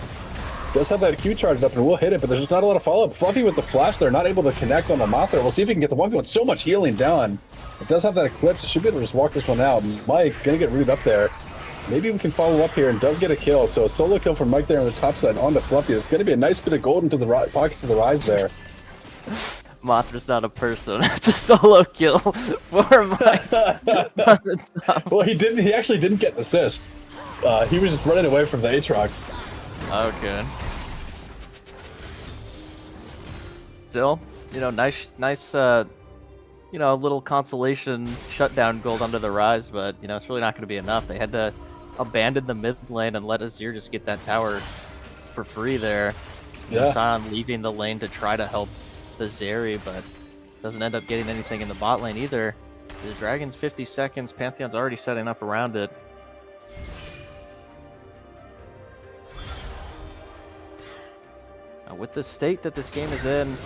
Does have that Q charged up and will hit it, but there's just not a lot of follow up. Fluffy with the flash, they're not able to connect on the Mothra. We'll see if he can get the 1v1. So much healing done. It does have that Eclipse. It should be able to just walk this one out. Mike gonna get rooted up there. Maybe we can follow up here and does get a kill. So a solo kill from Mike there on the top side onto Fluffy. That's going to be a nice bit of gold into the pockets of the Rise there. Mothra's not a person. It's a solo kill for Mike. Well, he actually didn't get the assist. He was just running away from the Aatrox. Okay. Still, you know, nice, you know, a little consolation shutdown gold under the Rise, but, you know, it's really not going to be enough. They had to abandon the mid lane and let Azir just get that tower for free there. Yeah. Sion leaving the lane to try to help the Zeri, but doesn't end up getting anything in the bot lane either. The Dragon's 50 seconds, Pantheon's already setting up around it. Now, with the state that this game is in,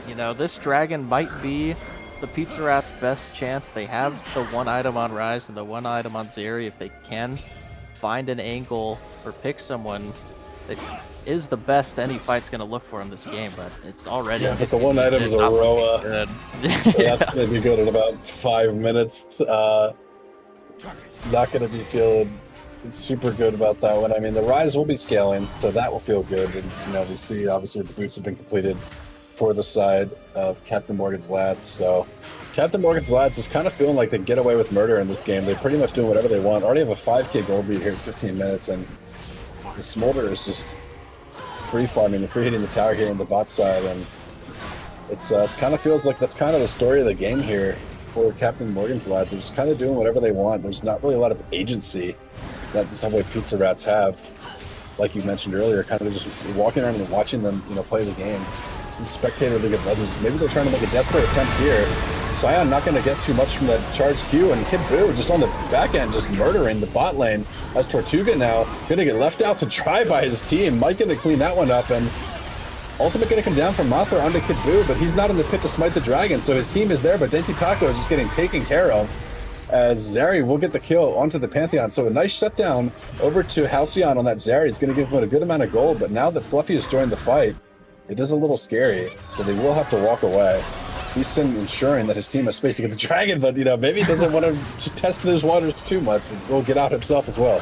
you know, this Dragon might be the Pizza Rat's best chance. They have the one item on Rise and the one item on Zeri. If they can find an angle or pick someone that is the best any fight's going to look for in this game, but it's already... Yeah, but the one item is a Roa. So that's going to be good in about 5 minutes. Not going to be feeling super good about that one. I mean, the Rise will be scaling, so that will feel good. And, you know, we see, obviously, the boots have been completed for the side of Captain Morgan's lads. So Captain Morgan's lads is kind of feeling like they get away with murder in this game. They're pretty much doing whatever they want. Already have a 5k gold lead here in 15 minutes, and the Smolder is just free farming and free hitting the tower here on the bot side, and it kind of feels like that's kind of the story of the game here for Captain Morgan's lads. They're just kind of doing whatever they want. There's not really a lot of agency that the Subway Pizza Rats have, like you mentioned earlier, kind of just walking around and watching them, you know, play the game. Some spectator League of Legends. Maybe they're trying to make a desperate attempt here. Sion not going to get too much from that charge Q, and Kid Buu just on the back end, just murdering the bot lane. As Tortuga now going to get left out to dry by his team. Mike going to clean that one up, and Ultimate going to come down from Mothra onto Kid Buu, but he's not in the pit to smite the dragon, so his team is there, but Dainty Taco is just getting taken care of, as Zeri will get the kill onto the Pantheon. So a nice shutdown over to Halcyon on that Zeri. It's going to give him a good amount of gold, but now that Fluffy has joined the fight, it is a little scary, so they will have to walk away. He's ensuring that his team has space to get the dragon, but, you know, maybe he doesn't want to test those waters too much and will get out himself as well.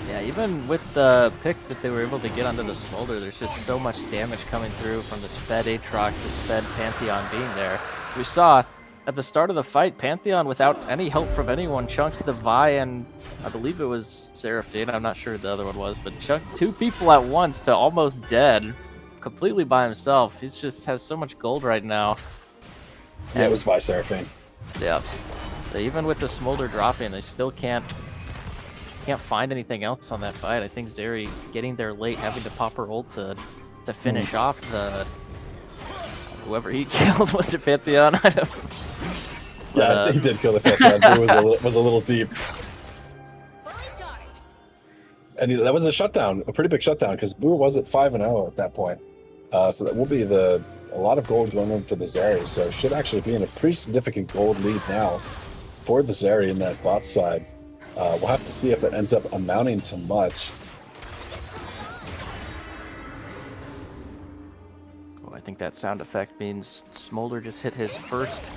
Yeah, even with the pick that they were able to get onto the Smolder, there's just so much damage coming through from this Fed Aatrox, this Fed Pantheon being there. We saw at the start of the fight, Pantheon, without any help from anyone, chunked the Vi and I believe it was Seraphine, I'm not sure who the other one was, but chunked 2 people at once to almost dead. Completely by himself. He just has so much gold right now. Yeah, it was Vi Seraphine. Yeah. So even with the Smolder dropping, they still can't find anything else on that fight. I think Zeri getting there late, having to pop her ult to finish off the whoever he killed. Was it Pantheon? I don't know. Yeah, I think he did kill the Pantheon. It was a little deep. And that was a shutdown, a pretty big shutdown, because Buu was at 5-0 at that point. So that will be a lot of gold going over to the Zeri. So should actually be in a pretty significant gold lead now for the Zeri in that bot side. We'll have to see if it ends up amounting to much. Well, I think that sound effect means Smolder just hit his first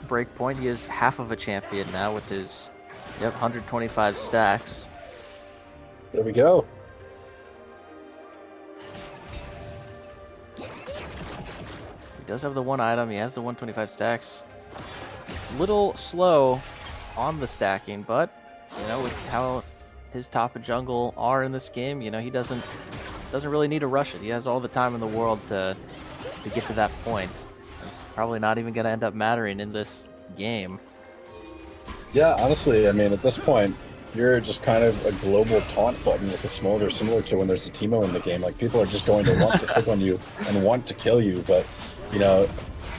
break point. He is half of a champion now with his 125 stacks. There we go. He does have the one item. He has the 125 stacks. Little slow on the stacking, but, you know, with how his top and jungle are in this game, you know, he doesn't really need to rush it. He has all the time in the world to get to that point. It's probably not even going to end up mattering in this game. Yeah, honestly, I mean, at this point, you're just kind of a global taunt button with a Smolder, similar to when there's a Teemo in the game. Like, people are just going to want to click on you and want to kill you, but, you know,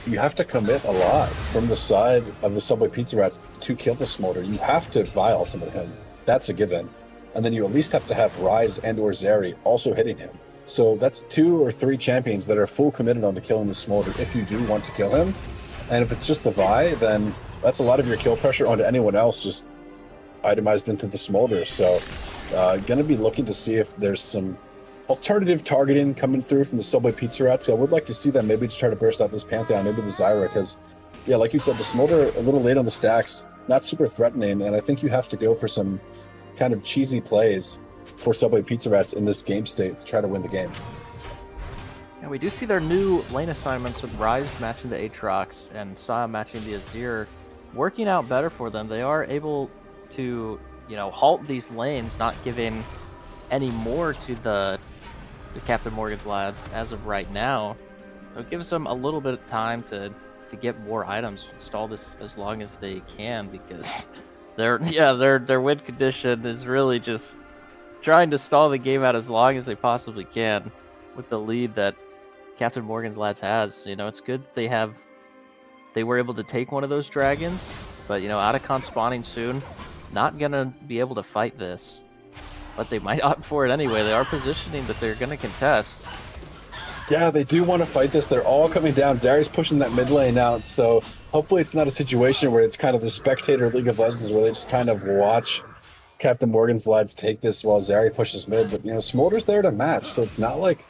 you have to commit a lot from the side of the Subway Pizza Rats to kill the Smolder. You have to Vi ultimate him. That's a given. And then you at least have to have Rise and or Zeri also hitting him. So that's 2 or 3 champions that are full committed on to killing the Smolder if you do want to kill him. And if it's just the Vi, then that's a lot of your kill pressure onto anyone else just itemized into the Smolder. So going to be looking to see if there's some alternative targeting coming through from the Subway Pizza Rats. So I would like to see them maybe just try to burst out this Pantheon, maybe the Zyra, because, yeah, like you said, the Smolder a little late on the stacks, not super threatening, and I think you have to go for some kind of cheesy plays for Subway Pizza Rats in this game state to try to win the game. Yeah, we do see their new lane assignments with Rise matching the Aatrox and Saya matching the Azir working out better for them. They are able to, halt these lanes, not giving any more to the Captain Morgan's lads as of right now. So it gives them a little bit of time to get more items, install this as long as they can, because their win condition is really just trying to stall the game out as long as they possibly can with the lead that Captain Morgan's lads has. It's good they were able to take one of those dragons, but Otacon spawning soon, not gonna be able to fight this. But they might opt for it anyway. They are positioning that they're gonna contest. Yeah, they do want to fight this. They're all coming down. Zeri's pushing that mid lane out, so hopefully it's not a situation where it's kind of the spectator League of Legends where they just kind of watch Captain Morgan's lads take this while Zeri pushes mid. But, Smolder's there to match, so it's not like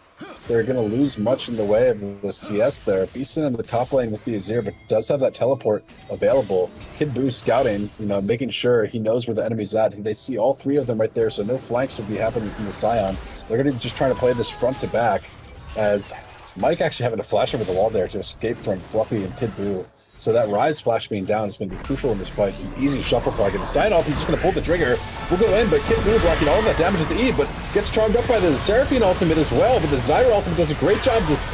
they're going to lose much in the way of the CS there. Beeson in the top lane with the Azir, but does have that teleport available. Kid Buu scouting, making sure he knows where the enemy's at. They see all 3 of them right there, so no flanks will be happening from the Scion. They're going to be just trying to play this front to back, as Mike actually having to flash over the wall there to escape from Fluffy and Kid Buu. So that Rise flash being down is going to be crucial in this fight. An easy shuffle target. The sign off, he's just going to pull the trigger. We'll go in, but Kid Buu blocking all of that damage at the E, but gets charmed up by the Seraphine ultimate as well. But the Zyra ultimate does a great job this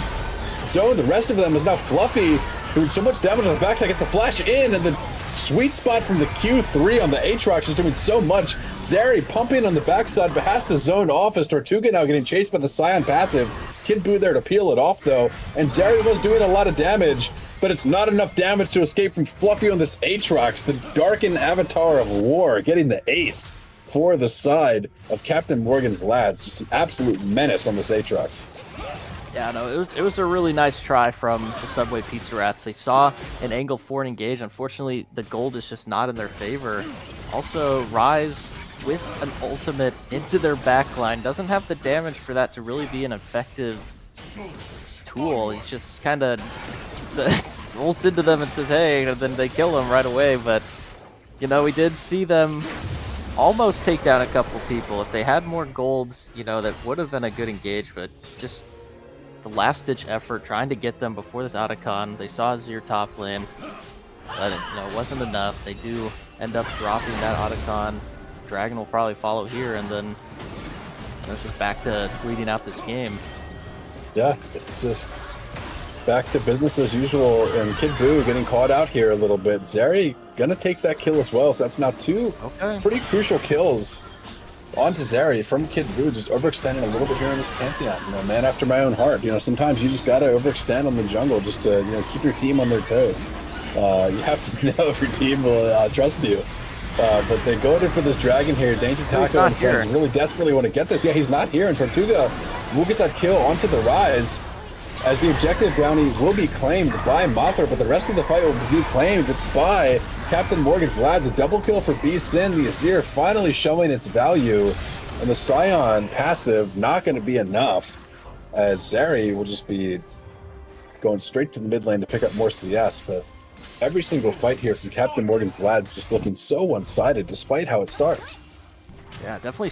zone. The rest of them is now Fluffy, doing so much damage on the backside, gets a flash in, and the sweet spot from the Q3 on the Aatrox is doing so much. Zeri pumping on the backside, but has to zone off as Tortuga now getting chased by the Scion passive. Kid Buu there to peel it off though, and Zeri was doing a lot of damage, but it's not enough damage to escape from Fluffy on this Aatrox, the darkened avatar of war, getting the ace for the side of Captain Morgan's lads. Just an absolute menace on this Aatrox. Yeah, no, it was a really nice try from the Subway Pizza Rats. They saw an angle for an engage. Unfortunately, the gold is just not in their favor. Also, Rise with an ultimate into their backline doesn't have the damage for that to really be an effective tool. He's just kind of ults into them and says, hey, and then they kill him right away. But, we did see them almost take down a couple people. If they had more golds, that would have been a good engage, but just the last-ditch effort trying to get them before this Otacon. They saw Azir top lane, but it wasn't enough. They do end up dropping that Otacon. Dragon will probably follow here, and then it's just back to bleeding out this game. Yeah, it's just back to business as usual, and Kid Buu getting caught out here a little bit. Zeri gonna take that kill as well, so that's now 2 pretty crucial kills onto Zeri from Kid Buu, just overextending a little bit here in this Pantheon. Man after my own heart. Sometimes you just gotta overextend on the jungle just to keep your team on their toes. You have to know if your team will trust you. But they go in for this dragon here. Dainty Taco and friends really desperately want to get this. Yeah, he's not here, and Tortuga will get that kill onto the Rise, as the objective bounty will be claimed by Mothra, but the rest of the fight will be claimed by Captain Morgan's lads. A double kill for B-Sin. The Azir finally showing its value, and the Scion passive not going to be enough, as Zeri will just be going straight to the mid lane to pick up more CS. But every single fight here from Captain Morgan's lads just looking so one-sided despite how it starts. Yeah, definitely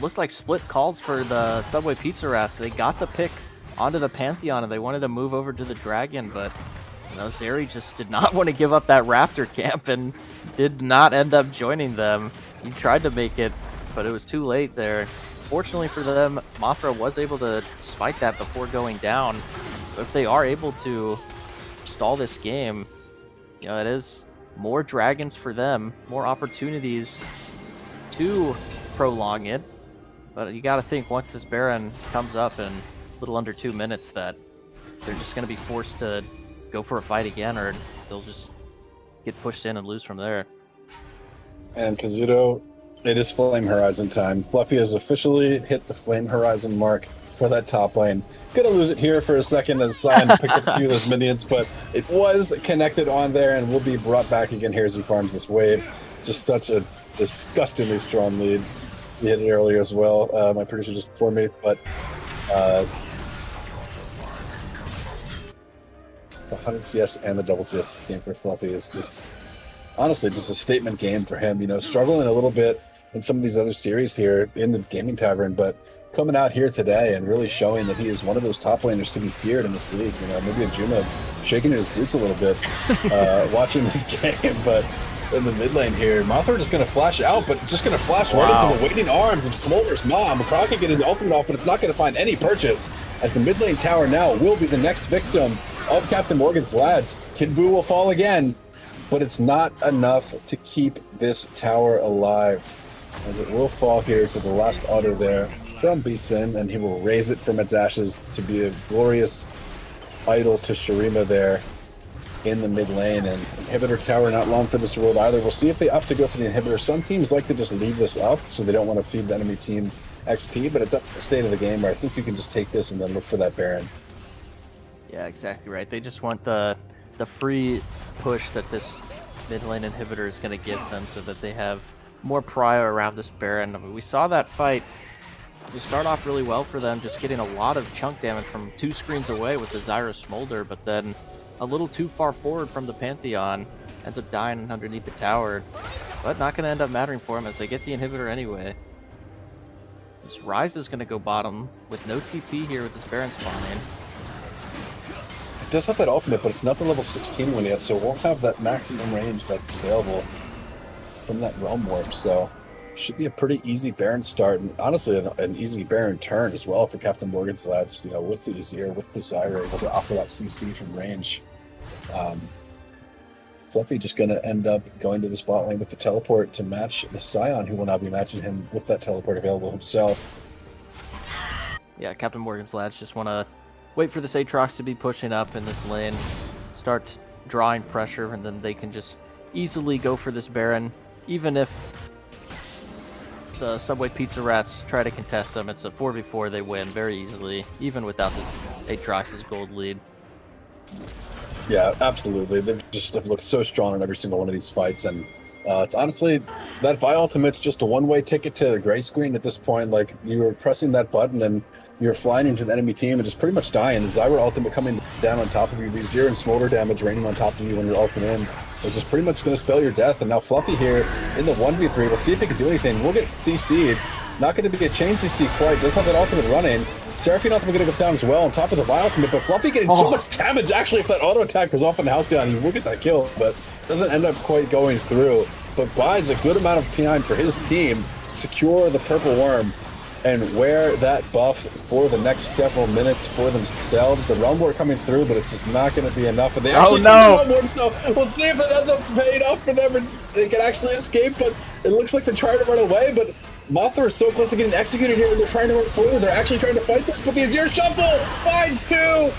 looked like split calls for the Subway Pizza Rats. They got the pick onto the Pantheon, and they wanted to move over to the Dragon, but Zeri just did not want to give up that Raptor camp and did not end up joining them. He tried to make it, but it was too late there. Fortunately for them, Mothra was able to spike that before going down. But if they are able to stall this game, it is more dragons for them, more opportunities to prolong it. But you got to think, once this Baron comes up in a little under 2 minutes, that they're just going to be forced to go for a fight again, or they'll just get pushed in and lose from there. And Kazuto, it is Flame Horizon time. Fluffy has officially hit the Flame Horizon mark for that top lane. Gonna lose it here for a second as Sion picks up a few of those minions, but it was connected on there and will be brought back again here as he farms this wave. Just such a disgustingly strong lead. He hit it earlier as well. My producer just informed me, but the 100 CS and the double CS game for Fluffy is just honestly just a statement game for him. You know, struggling a little bit in some of these other series here in the Gaming Tavern, but coming out here today and really showing that he is one of those top laners to be feared in this league. You know, maybe a Juma shaking in his boots a little bit watching this game, but in the mid lane here, Mothra just going to flash out, but just going to flash right into the waiting arms of Smolder's mom. Crockett getting the ultimate off, but it's not going to find any purchase, as the mid lane tower now will be the next victim of Captain Morgan's lads. Kid Buu will fall again, but it's not enough to keep this tower alive, as it will fall here to the last auto there from B-Sin, and he will raise it from its ashes to be a glorious idol to Shurima there in the mid lane. And inhibitor tower not long for this world either. We'll see if they opt to go for the inhibitor. Some teams like to just leave this up, so they don't want to feed the enemy team XP, but it's up to the state of the game where I think you can just take this and then look for that Baron. Yeah, exactly right. They just want the free push that this mid lane inhibitor is going to give them, so that they have more prio around this Baron. I mean, we saw that fight. We start off really well for them, just getting a lot of chunk damage from 2 screens away with the Zyra Smolder, but then a little too far forward from the Pantheon, ends up dying underneath the tower, but not going to end up mattering for him as they get the inhibitor anyway. This Ryze is going to go bottom with no TP here with this Baron spawning. It does have that ultimate, but it's not the level 16 one yet, so it won't have that maximum range that's available from that Realm Warp, so should be a pretty easy Baron start, and honestly an easy Baron turn as well for Captain Morgan's lads, you know, with the Azir, with the Zyra, able to offer that CC from range. Fluffy just going to end up going to the spot lane with the teleport to match the Sion, who will now be matching him with that teleport available himself. Yeah, Captain Morgan's lads just want to wait for this Aatrox to be pushing up in this lane, start drawing pressure, and then they can just easily go for this Baron, even if the Subway Pizza Rats try to contest them. It's a 4v4, they win very easily, even without this Aatrox's gold lead. Yeah, absolutely. They just have looked so strong in every single one of these fights, and it's honestly, that Vi ultimate's just a one-way ticket to the gray screen at this point. Like, you were pressing that button and you're flying into the enemy team and just pretty much dying. The Zyra ultimate coming down on top of you, the Azir and Smolder damage raining on top of you when you're ulting in. It's just pretty much going to spell your death. And now Fluffy here in the 1v3, we'll see if he can do anything. We'll get CC'd. Not going to be a chain CC quite, does have that ultimate running. Seraphine ultimate going to go down as well on top of the Vi ultimate, but Fluffy getting so much damage. Actually, if that auto attack goes off on Halcyon, he will get that kill, but doesn't end up quite going through. But buys a good amount of time for his team to secure the purple worm and wear that buff for the next several minutes for themselves. The Realm Warp coming through, but it's just not going to be enough. And they actually took the Realm Warp, so we'll see if that ends up paying off for them and they can actually escape. But it looks like they're trying to run away, but Mothra is so close to getting executed here, and they're trying to run forward. They're actually trying to fight this, but the Azir Shuffle finds 2.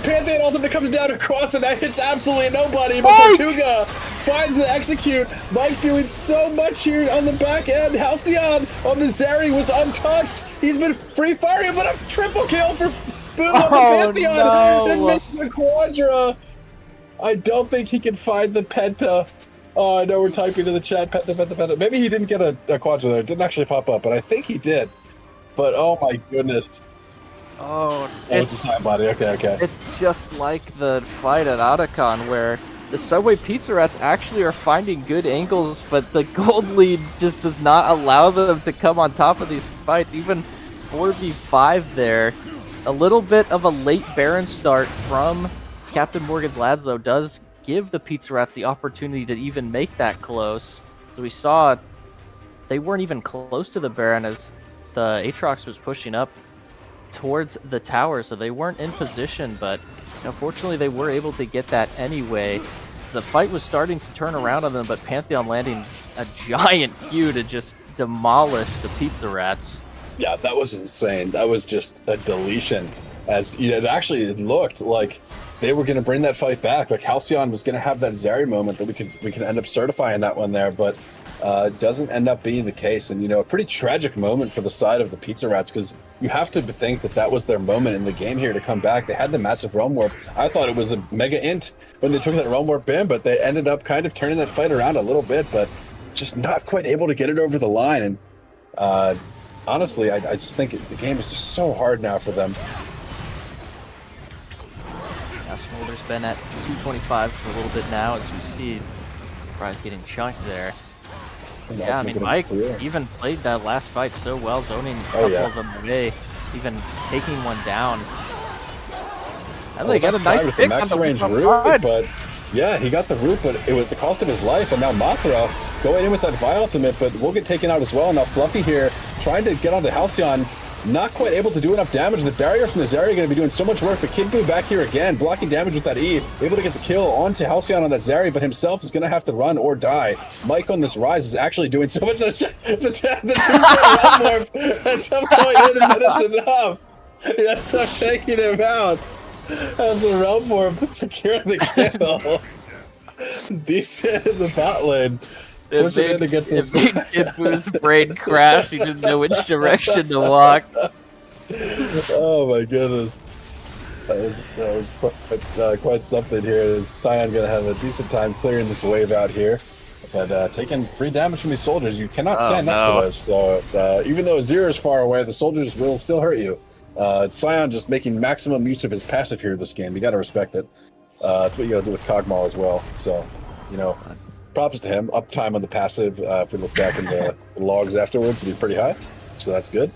Pantheon ultimate comes down across, and that hits absolutely nobody, but Tortuga finds the execute. Mike doing so much here on the back end. Halcyon on the Zeri was untouched. He's been free firing, but a triple kill for Boom on the Pantheon and making a Quadra. I don't think he can find the Penta. Oh, I know we're typing in the chat, Penta. Maybe he didn't get a Quadra there. It didn't actually pop up, but I think he did. But oh my goodness. Oh, that was the side body. Okay. It's just like the fight at Otacon where the Subway Pizza Rats actually are finding good angles, but the gold lead just does not allow them to come on top of these fights. Even 4v5 there. A little bit of a late Baron start from Captain Morgan's lads, though, does give the Pizza Rats the opportunity to even make that close. So we saw they weren't even close to the Baron as the Aatrox was pushing up towards the tower, so they weren't in position, but unfortunately they were able to get that anyway. So the fight was starting to turn around on them, but Pantheon landing a giant Q to just demolish the Pizza Rats. Yeah, that was insane. That was just a deletion. As you know, it looked like they were going to bring that fight back. Like Halcyon was going to have that Zeri moment that we can end up certifying that one there, but it doesn't end up being the case. And a pretty tragic moment for the side of the Pizza Rats, because you have to think that was their moment in the game here to come back. They had the massive realm warp. I thought it was a mega int when they took that realm warp in, but they ended up kind of turning that fight around a little bit, but just not quite able to get it over the line. And honestly, I just think the game is just so hard now for them. Smolder's been at 225 for a little bit now, as we see Rise getting chunked there. Yeah, I mean, Mike even played that last fight so well, zoning a couple of them away, even taking one down. And they got a nice with pick the max on the range root, but yeah, he got the root, but it was the cost of his life. And now Mothra going in with that Vi ultimate, but will get taken out as well. Now Fluffy here trying to get onto Halcyon. Not quite able to do enough damage. The barrier from the Zeri going to be doing so much work, but Kid Buu back here again, blocking damage with that E, able to get the kill onto Halcyon on that Zeri, but himself is going to have to run or die. Mike on this Rise is actually doing so much. The 2-point run warp at some point in the minutes enough. He ends up taking him out as the realm warp secure the kill. Decent in the bot lane. Pushing in to get this. It made Kid Buu's brain crash. He didn't know which direction to walk. Oh my goodness. That was quite something here. Is Sion going to have a decent time clearing this wave out here? But taking free damage from these soldiers, you cannot stand next to those. So even though Zero is far away, the soldiers will still hurt you. Sion just making maximum use of his passive here this game. You got to respect it. That's what you got to do with Kog'Maw as well. So, props to him. Uptime on the passive, if we look back in the logs afterwards, would be pretty high. So that's good.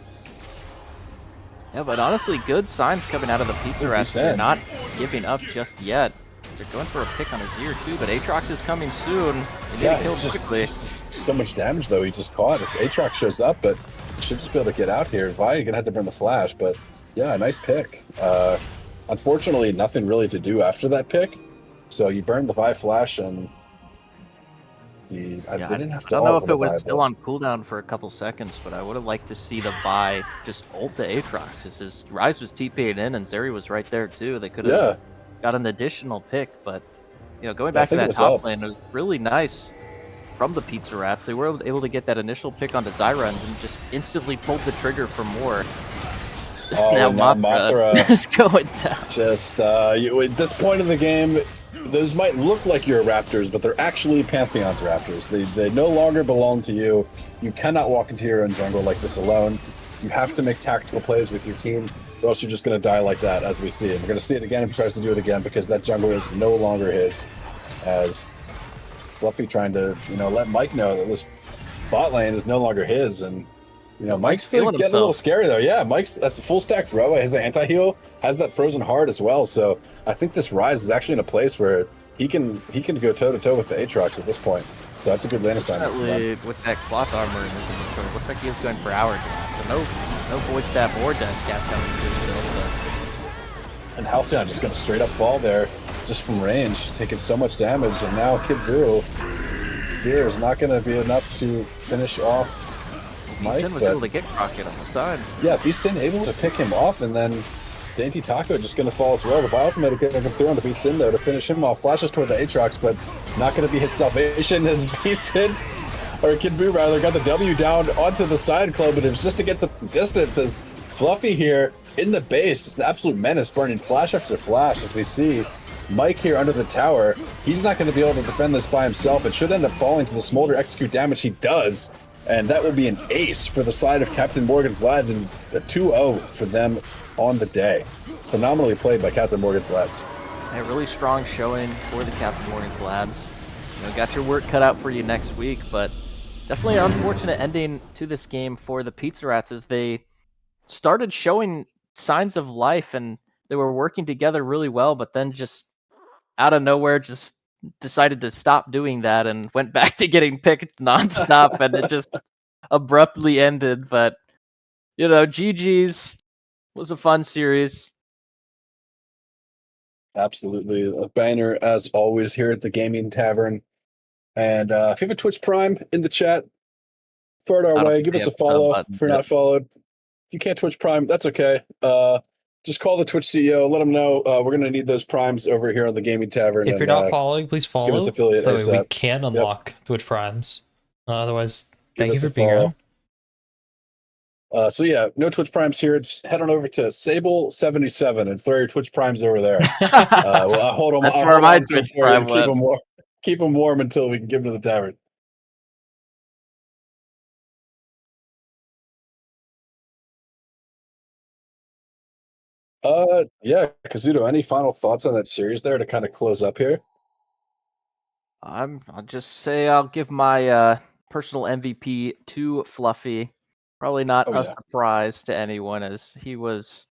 Yeah, but honestly, good signs coming out of the Pizza Rats. They're not giving up just yet. They're going for a pick on Azir too, but Aatrox is coming soon. They need to kill him quickly. It's just so much damage though he just caught. It's Aatrox shows up, but should just be able to get out here. Vi, you're gonna have to burn the flash, but yeah, nice pick. Unfortunately, nothing really to do after that pick. So you burned the Vi flash, and they didn't have to. I don't know if it was still on cooldown for a couple seconds, but I would have liked to see the Vi just ult the Aatrox, because his Rise was TP'd in and Zeri was right there too. They could have got an additional pick, but going back to that top lane, it was really nice from the Pizza Rats. They were able to get that initial pick onto Zyra and then just instantly pulled the trigger for more. Now Mothra is going down. Just at this point in the game, those might look like your Raptors, but they're actually Pantheon's Raptors. They no longer belong to you. You cannot walk into your own jungle like this alone. You have to make tactical plays with your team, or else you're just going to die like that, as we see. And we're going to see it again if he tries to do it again, because that jungle is no longer his. As Fluffy trying to let Mike know that this bot lane is no longer his, and Mike's getting a little scary though. Yeah, Mike's at the full stack throw. Has the anti-heal, has that frozen heart as well. So I think this Rise is actually in a place where he can go toe to toe with the Aatrox at this point. So that's a good lane assignment. With that cloth armor in his inventory, looks like he is going for hourglass. So no void staff or death cap coming through still. And Halcyon just gonna straight up fall there, just from range, taking so much damage. And now Kid Buu here is not gonna be enough to finish off Mike, was able to get Crockett on the side. Yeah, Beast-Sin able to pick him off, and then Dainty Taco just going to fall as well. The Bioultimate going to come through on the Beast-Sin though to finish him off. Flashes toward the Aatrox, but not going to be his salvation as Beast-Sin, or Kid Buu rather, got the W down onto the side club, but it was just to get some distance as Fluffy here in the base. Just an absolute menace, burning flash after flash as we see Mike here under the tower. He's not going to be able to defend this by himself. It should end up falling to the Smolder execute damage. He does. And that will be an ace for the side of Captain Morgan's Lads, and a 2-0 for them on the day. Phenomenally played by Captain Morgan's Lads. A really strong showing for the Captain Morgan's Lads. Got your work cut out for you next week, but definitely an unfortunate ending to this game for the Pizza Rats, as they started showing signs of life and they were working together really well, but then just out of nowhere just decided to stop doing that and went back to getting picked nonstop, and it just abruptly ended. But GG's, was a fun series. Absolutely a banner as always here at the Gaming Tavern. And if you have a Twitch Prime in the chat, throw it our way. Give us a follow if you're not followed. If you can't Twitch Prime, that's okay. just call the Twitch CEO, let him know we're going to need those primes over here on the Gaming Tavern. If you're not following, please follow. us affiliate so that way we ASAP. can unlock Twitch Primes. Otherwise, Give thank you us for a being follow. on. So yeah, no Twitch Primes here. Just head on over to Sable77 and throw your Twitch Primes over there. Well, I'll hold them. That's I'll where hold my on to 'em Twitch for you Prime and keep went. them warm. Keep them warm until we can give them to the tavern. Yeah, Kazuto, any final thoughts on that series there to kind of close up here? I'll just say I'll give my personal MVP to Fluffy. Probably not Oh, a yeah. surprise to anyone, as he was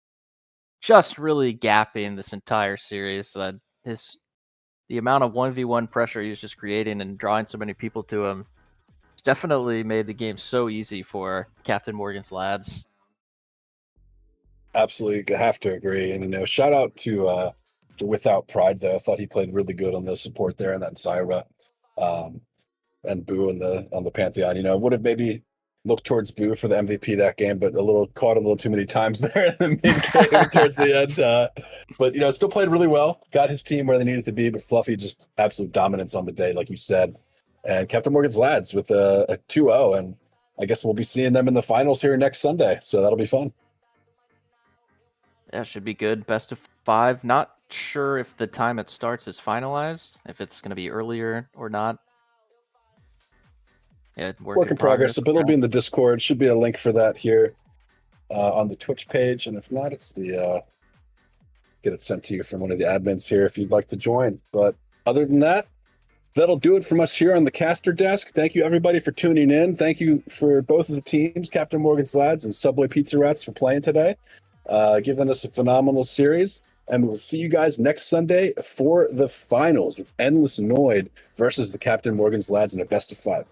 just really gapping this entire series. That the amount of 1v1 pressure he was just creating and drawing so many people to him, it's definitely made the game so easy for Captain Morgan's lads. Absolutely have to agree. And shout out to Without Pride though. I thought he played really good on the support there and that Zyra. And Boo on the Pantheon. Would have maybe looked towards Boo for the MVP that game, but caught a little too many times there in the mid game towards the end. But still played really well. Got his team where they needed to be, but Fluffy just absolute dominance on the day, like you said. And Captain Morgan's lads with a 2-0, and I guess we'll be seeing them in the finals here next Sunday. So that'll be fun. Yeah, should be good. Best of 5. Not sure if the time it starts is finalized, if it's going to be earlier or not. Yeah, Work in progress. But it'll be in the Discord. Should be a link for that here on the Twitch page. And if not, it's the get it sent to you from one of the admins here if you'd like to join. But other than that, that'll do it from us here on the caster desk. Thank you, everybody, for tuning in. Thank you for both of the teams, Captain Morgan's Lads and Subway Pizza Rats, for playing today, giving us a phenomenal series. And we'll see you guys next Sunday for the finals with Endless Noid versus the Captain Morgan's Lads in a best of 5.